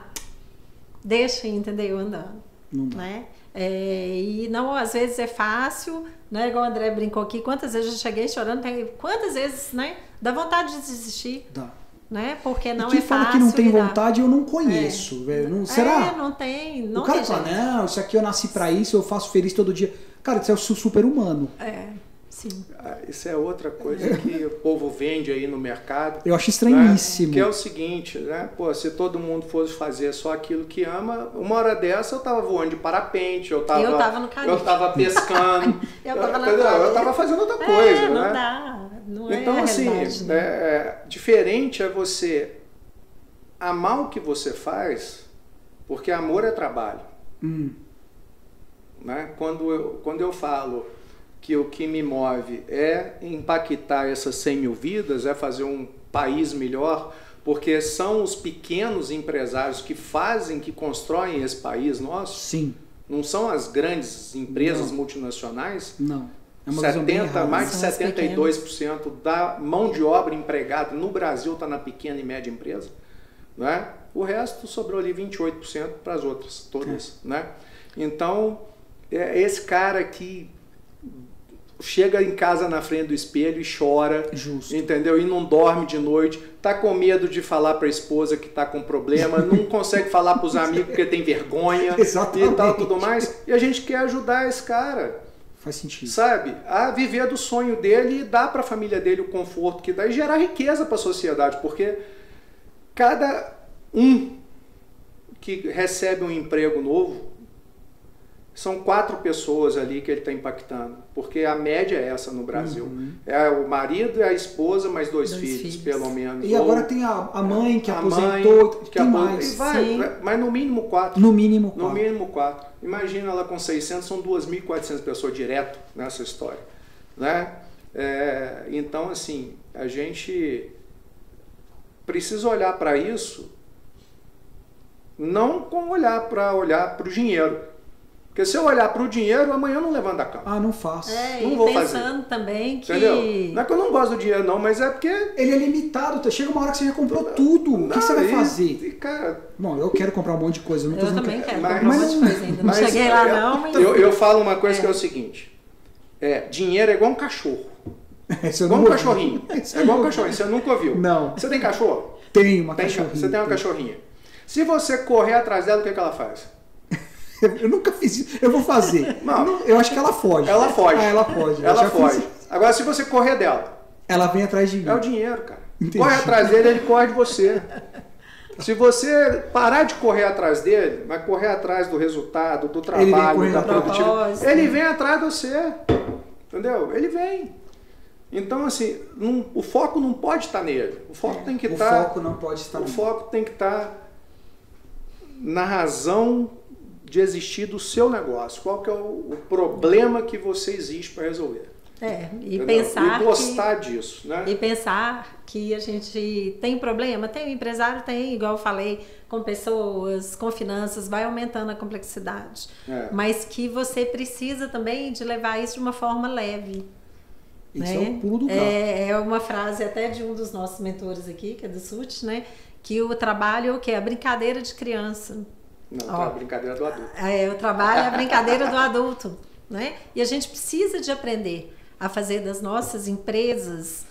deixa, entendeu? Andando. Não dá. Né? E não, às vezes é fácil, né? Igual o André brincou aqui, quantas vezes eu cheguei chorando, quantas vezes, né? Dá vontade de desistir. Dá. Né? Porque não e quem é fácil. Fala que não tem vontade, eu não conheço, velho. Não, será? Não tem. Não o cara tem fala, jeito. não, isso aqui eu nasci pra isso, eu faço feliz todo dia. Cara, isso é super-humano. Sim. Isso é outra coisa que o povo vende aí no mercado. Eu acho estranhíssimo. Né? Que é o seguinte, né? Pô, se todo mundo fosse fazer só aquilo que ama, uma hora dessa eu tava voando de parapente, eu tava no Caribe. Eu tava pescando, eu tava fazendo outra coisa, não né? dá. Não então, é assim, diferente é você amar o que você faz, porque amor é trabalho. né? Quando eu falo que o que me move é impactar essas 100 mil vidas, é fazer um país melhor, porque são os pequenos empresários que fazem, que constroem esse país nosso. Sim. Não são as grandes empresas multinacionais. Não. É uma visão bem errada. Mais de 72% da mão de obra empregada no Brasil está na pequena e média empresa. Né? O resto sobrou ali 28% para as outras, todas. Né? Então, esse cara que chega em casa na frente do espelho e chora, Justo. entendeu? E não dorme de noite, tá com medo de falar para a esposa que tá com problema, não consegue falar para os amigos porque tem vergonha Exatamente. E tal, tudo mais. E a gente quer ajudar esse cara, Faz sentido. sabe? A viver do sonho dele e dar para a família dele o conforto que dá e gerar riqueza para a sociedade, porque cada um que recebe um emprego novo são 4 pessoas ali que ele está impactando, porque a média é essa no Brasil. É o marido e a esposa, mais 2 filhos, pelo menos. E agora tem a mãe que aposentou, tem mais. E vai, mas no mínimo 4. No mínimo 4. No mínimo 4. Imagina ela com 600, são 2.400 pessoas direto nessa história. Né? Então, assim, a gente precisa olhar para isso não com olhar para o dinheiro. Porque se eu olhar para o dinheiro, amanhã eu não levanto da cama. Não faço. Não e vou pensando fazer. também que... Entendeu? Não é que eu não gosto do dinheiro, não, mas é porque... Ele é limitado. Chega uma hora que você já comprou tudo. O que você vai fazer? Cara... Bom, eu quero comprar um monte de coisa. Eu também quero comprar mas- um monte de coisa ainda. Não cheguei lá não, mas... Eu falo uma coisa que é o seguinte. Dinheiro é igual um cachorro. Igual um cachorrinho. É igual um cachorrinho. Você nunca ouviu? Não. Você tem cachorro? Tem uma cachorrinha. Você tem uma cachorrinha. Se você correr atrás dela, o que ela faz? Eu nunca fiz isso. Eu vou fazer. Não. Eu acho que ela foge. Ela foge. Ela foge. Ela foge. Agora, se você correr dela, Ela vem atrás de mim. é o dinheiro, cara. Entendi. Corre atrás dele, ele corre de você. Se você parar de correr atrás dele, vai correr atrás do resultado, do trabalho, correndo da atrás. produtividade, ele vem atrás de você. Entendeu? Ele vem. Então, assim, o foco não pode estar nele. O foco tem que estar... O foco não pode estar O foco tem que estar na razão de existir do seu negócio. Qual que é o problema que você existe para resolver. E Entendeu? pensar e gostar disso, né? E pensar que a gente tem problema, tem, o empresário tem, igual eu falei, com pessoas, com finanças, vai aumentando a complexidade. Mas que você precisa também de levar isso de uma forma leve. Isso né? é o pulo do gato. É uma frase até de um dos nossos mentores aqui, que é do SUT, né? Que o trabalho é o quê? A brincadeira de criança. Não, a brincadeira do adulto. O trabalho é a brincadeira do adulto, né? E a gente precisa de aprender a fazer das nossas empresas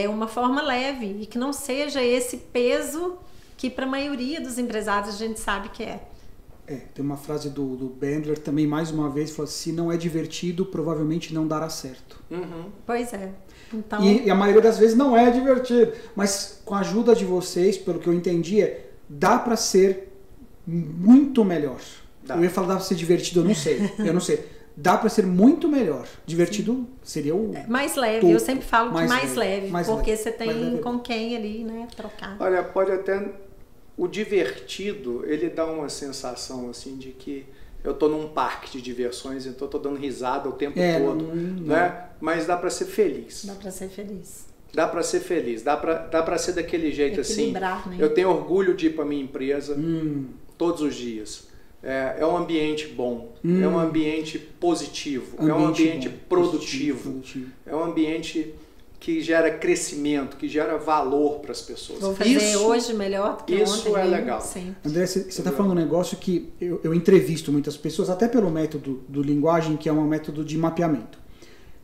uma forma leve e que não seja esse peso que para a maioria dos empresários a gente sabe que é. Tem uma frase do Bandler também, mais uma vez, falou: se não é divertido, provavelmente não dará certo. Pois é. Então... E a maioria das vezes não é divertido, mas com a ajuda de vocês, pelo que eu entendi, dá para ser muito melhor. Eu ia falar dá para ser divertido, eu não sei. Dá para ser muito melhor. Divertido seria o mais leve, topo. Eu sempre falo que mais leve, porque leve. você tem com quem ali, né, trocar. Olha, pode até... O divertido, ele dá uma sensação assim de que eu estou num parque de diversões, então estou dando risada o tempo todo, né? Mas dá para ser feliz. Dá para ser feliz. Dá para ser feliz, dá para ser daquele jeito assim. Né? Eu tenho orgulho de ir para minha empresa todos os dias. É um ambiente bom, é um ambiente positivo, é um ambiente produtivo, é um ambiente que gera crescimento, que gera valor para as pessoas. Vou fazer hoje melhor do que ontem. Isso é legal. Sim. André, você está falando um negócio que eu entrevisto muitas pessoas, até pelo método do linguagem, que é um método de mapeamento.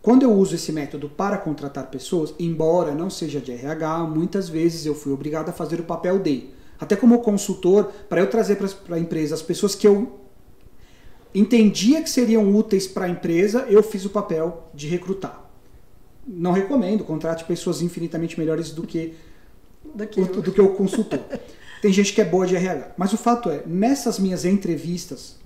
Quando eu uso esse método para contratar pessoas, embora não seja de RH, muitas vezes eu fui obrigado a fazer o papel de. Até como consultor, para eu trazer para a empresa as pessoas que eu entendia que seriam úteis para a empresa, eu fiz o papel de recrutar. Não recomendo, contrate pessoas infinitamente melhores do que o consultor. Tem gente que é boa de RH. Mas o fato é, nessas minhas entrevistas,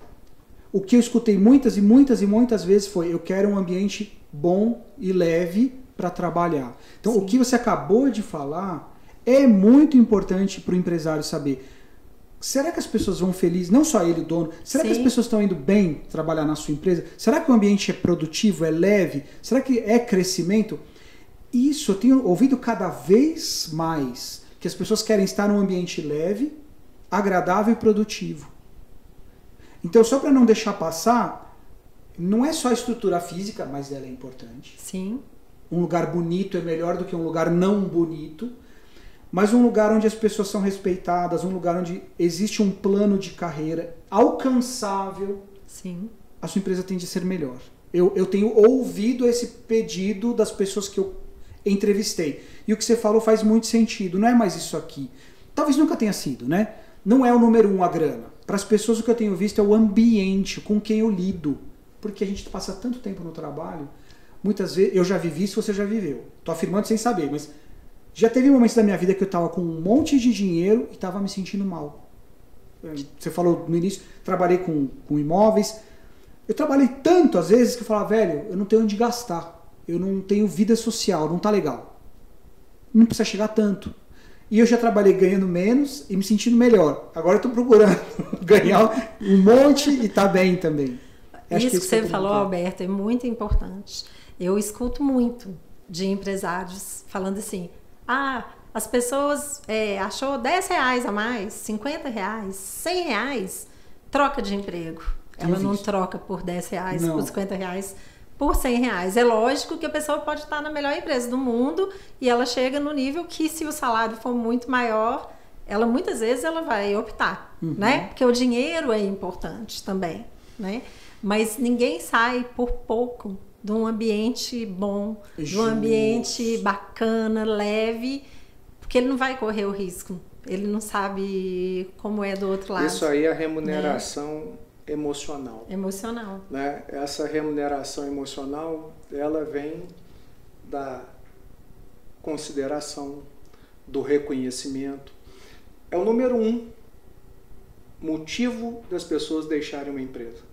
o que eu escutei muitas e muitas e muitas vezes foi: eu quero um ambiente bom e leve para trabalhar. Então, o que você acabou de falar é muito importante para o empresário saber. será que as pessoas vão felizes? Não só ele, o dono. Será que as pessoas estão indo bem trabalhar na sua empresa? Será que o ambiente é produtivo, é leve? Será que é crescimento? Isso eu tenho ouvido cada vez mais, que as pessoas querem estar num ambiente leve, agradável e produtivo. Então, só para não deixar passar, não é só a estrutura física, mas ela é importante. Sim. Um lugar bonito é melhor do que um lugar não bonito, mas um lugar onde as pessoas são respeitadas, um lugar onde existe um plano de carreira alcançável. Sim. A sua empresa tende a ser melhor. Eu tenho ouvido esse pedido das pessoas que eu entrevistei. E o que você falou faz muito sentido. Não é mais isso aqui. Talvez nunca tenha sido, né? Não é o número 1 a grana. Para as pessoas o que eu tenho visto é o ambiente com quem eu lido. Porque a gente passa tanto tempo no trabalho. Muitas vezes, eu já vivi isso, você já viveu. Estou afirmando sem saber, mas já teve momentos da minha vida que eu estava com um monte de dinheiro e estava me sentindo mal. Você falou no início, trabalhei com imóveis. Eu trabalhei tanto, às vezes, que eu falava, velho, eu não tenho onde gastar. Eu não tenho vida social, não tá legal. Não precisa chegar tanto. E eu já trabalhei ganhando menos e me sentindo melhor. Agora eu estou procurando ganhar um monte e tá bem também. Isso que você falou, Alberto, é muito importante. Eu escuto muito de empresários falando assim, as pessoas achou R$10 a mais, R$50, R$100, troca de emprego. Ela não troca por R$10, por R$50, por R$100. É lógico que a pessoa pode estar na melhor empresa do mundo e ela chega no nível que, se o salário for muito maior, ela muitas vezes ela vai optar, né? Porque o dinheiro é importante também, né? Mas ninguém sai por pouco de um ambiente bom, de um ambiente bacana, leve, porque ele não vai correr o risco. Ele não sabe como é do outro lado. Isso aí é a remuneração emocional. Emocional. Né? Essa remuneração emocional, ela vem da consideração, do reconhecimento. É o número 1 motivo das pessoas deixarem uma empresa.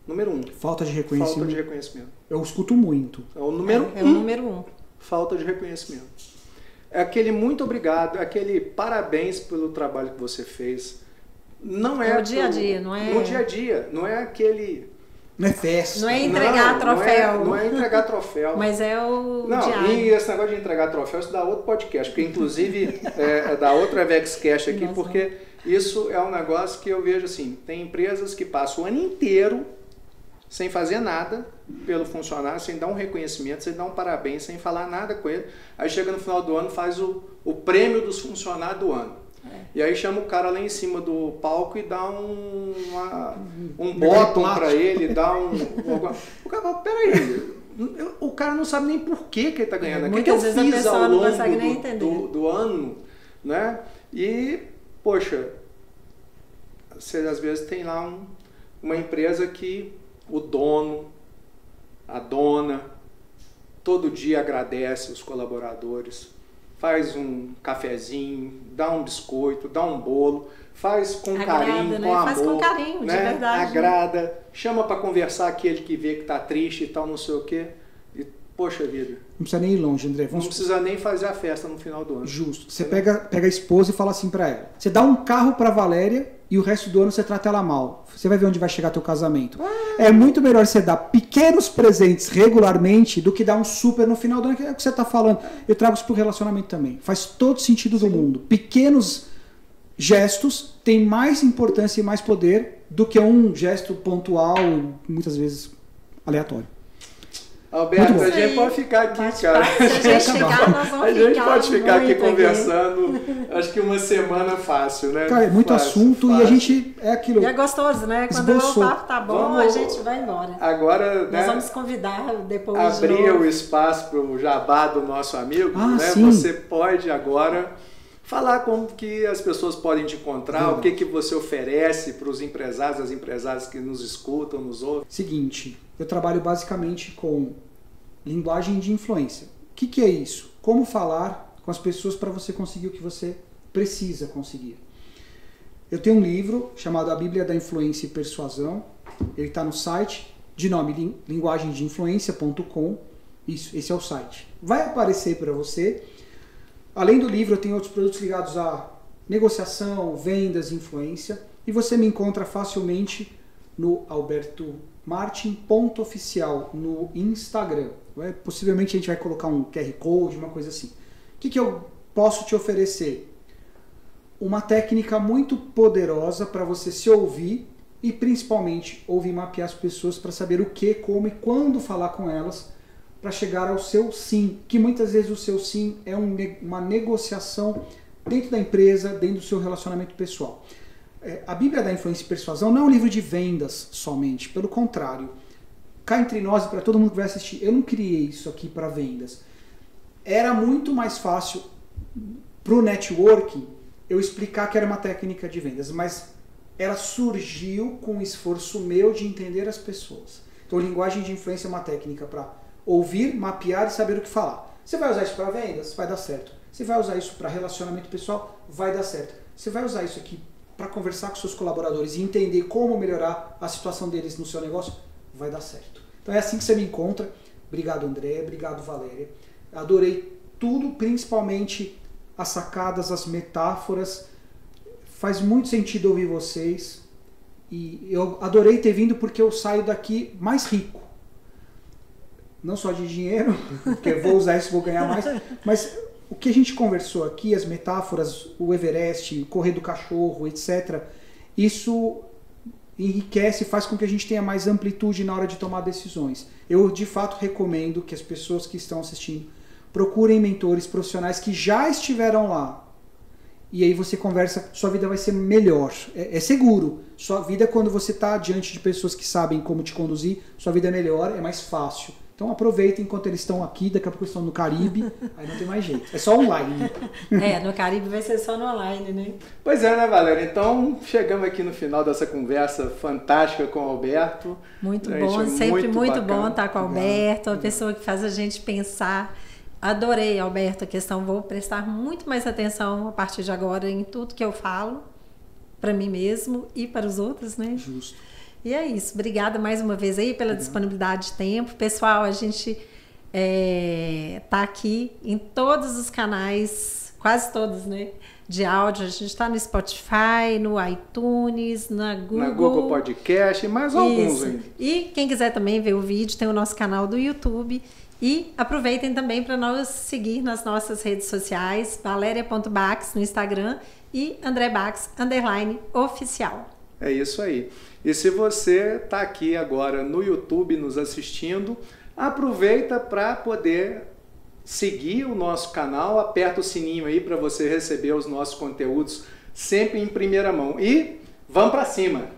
Número 1. Falta de reconhecimento. Falta de reconhecimento. Eu escuto muito. É o número 1. É o número 1. Falta de reconhecimento. É aquele muito obrigado, é aquele parabéns pelo trabalho que você fez. Não é o dia a dia, não é? No dia a dia, não é aquele... Não é festa. Não é entregar troféu. Não é entregar troféu. Mas é o diário. E esse negócio de entregar troféu, isso dá outro podcast, porque inclusive dá outro EVEXcast aqui, porque isso é um negócio que eu vejo assim, tem empresas que passam o ano inteiro sem fazer nada pelo funcionário, sem dar um reconhecimento, sem dar um parabéns, sem falar nada com ele. Aí chega no final do ano, faz o prêmio dos funcionários do ano. E aí chama o cara lá em cima do palco e dá um bottom para ele, dá o cara fala, peraí, o cara não sabe nem por que ele está ganhando. O que eu fiz ao longo do ano, né? E, poxa, você às vezes tem lá uma empresa que o dono, a dona, todo dia agradece os colaboradores, faz um cafezinho, dá um biscoito, dá um bolo, faz com carinho, com amor. Faz com carinho, né? De verdade. Agrada, chama para conversar aquele que vê que está triste e tal, não sei o quê. E, poxa vida. Não precisa nem ir longe, André. Não precisa nem fazer a festa no final do ano. Justo. Você pega a esposa e fala assim para ela. Você dá um carro para Valéria e o resto do ano você trata ela mal. Você vai ver onde vai chegar teu casamento. É muito melhor você dar pequenos presentes regularmente do que dar um super no final do ano, que é o que você está falando. Eu trago isso pro relacionamento também. Faz todo sentido do mundo. Pequenos gestos têm mais importância e mais poder do que um gesto pontual, muitas vezes aleatório. Alberto, a gente pode ficar aqui, cara. A gente pode ficar aqui conversando, acho que uma semana fácil, né? Cara, é muito assunto e a gente é aquilo. E é gostoso, né? Quando o papo tá bom, a gente vai embora. Agora, nós vamos convidar depois abrir o espaço para o jabá do nosso amigo, né? Sim. Você pode agora falar como que as pessoas podem te encontrar, o que você oferece para os empresários, as empresárias que nos escutam, nos ouvem. Seguinte, eu trabalho basicamente com linguagem de influência. O que é isso? Como falar com as pessoas para você conseguir o que você precisa conseguir. Eu tenho um livro chamado A Bíblia da Influência e Persuasão. Ele está no site, de nome linguagemdeinfluencia.com. Isso, esse é o site. Vai aparecer para você. Além do livro, eu tenho outros produtos ligados a negociação, vendas, influência. E você me encontra facilmente no albertomartin.oficial no Instagram. Possivelmente a gente vai colocar um QR Code, uma coisa assim. O que eu posso te oferecer? Uma técnica muito poderosa para você se ouvir e principalmente ouvir mapear as pessoas para saber o que, como e quando falar com elas para chegar ao seu sim, que muitas vezes o seu sim é uma negociação dentro da empresa, dentro do seu relacionamento pessoal. A Bíblia da Influência e Persuasão não é um livro de vendas somente, pelo contrário. Cá entre nós e para todo mundo que vai assistir, eu não criei isso aqui para vendas. Era muito mais fácil para o networking eu explicar que era uma técnica de vendas, mas ela surgiu com o esforço meu de entender as pessoas. Então, linguagem de influência é uma técnica para ouvir, mapear e saber o que falar. Você vai usar isso para vendas? Vai dar certo. Você vai usar isso para relacionamento pessoal? Vai dar certo. Você vai usar isso aqui para conversar com seus colaboradores e entender como melhorar a situação deles no seu negócio? Vai dar certo. Então é assim que você me encontra. Obrigado, André. Obrigado, Valéria. Adorei tudo, principalmente as sacadas, as metáforas. Faz muito sentido ouvir vocês. E eu adorei ter vindo porque eu saio daqui mais rico. Não só de dinheiro, porque eu vou usar isso, vou ganhar mais, mas o que a gente conversou aqui, as metáforas, o Everest, o correr do cachorro, etc., isso enriquece e faz com que a gente tenha mais amplitude na hora de tomar decisões. Eu, de fato, recomendo que as pessoas que estão assistindo procurem mentores profissionais que já estiveram lá. E aí você conversa, sua vida vai ser melhor. É seguro. Sua vida, quando você está diante de pessoas que sabem como te conduzir, sua vida é melhor, é mais fácil. Então aproveita enquanto eles estão aqui, daqui a pouco eles estão no Caribe, aí não tem mais jeito. É só online. No Caribe vai ser só no online, né? Pois é, né, Valéria? Então chegamos aqui no final dessa conversa fantástica com o Alberto. Muito bom, sempre muito bom estar com o Alberto, uma pessoa que faz a gente pensar. Adorei, Alberto, a questão. Vou prestar muito mais atenção a partir de agora em tudo que eu falo, para mim mesmo e para os outros, né? Justo. E é isso. Obrigada mais uma vez aí pela disponibilidade de tempo. Pessoal, a gente tá aqui em todos os canais, quase todos, né? De áudio. A gente está no Spotify, no iTunes, na Google Podcast e mais alguns ainda. E quem quiser também ver o vídeo, tem o nosso canal do YouTube. E aproveitem também para nos seguir nas nossas redes sociais, valeria.bax no Instagram e andrebax_oficial. É isso aí. E se você está aqui agora no YouTube nos assistindo, aproveita para poder seguir o nosso canal, aperta o sininho aí para você receber os nossos conteúdos sempre em primeira mão. E vamos para cima!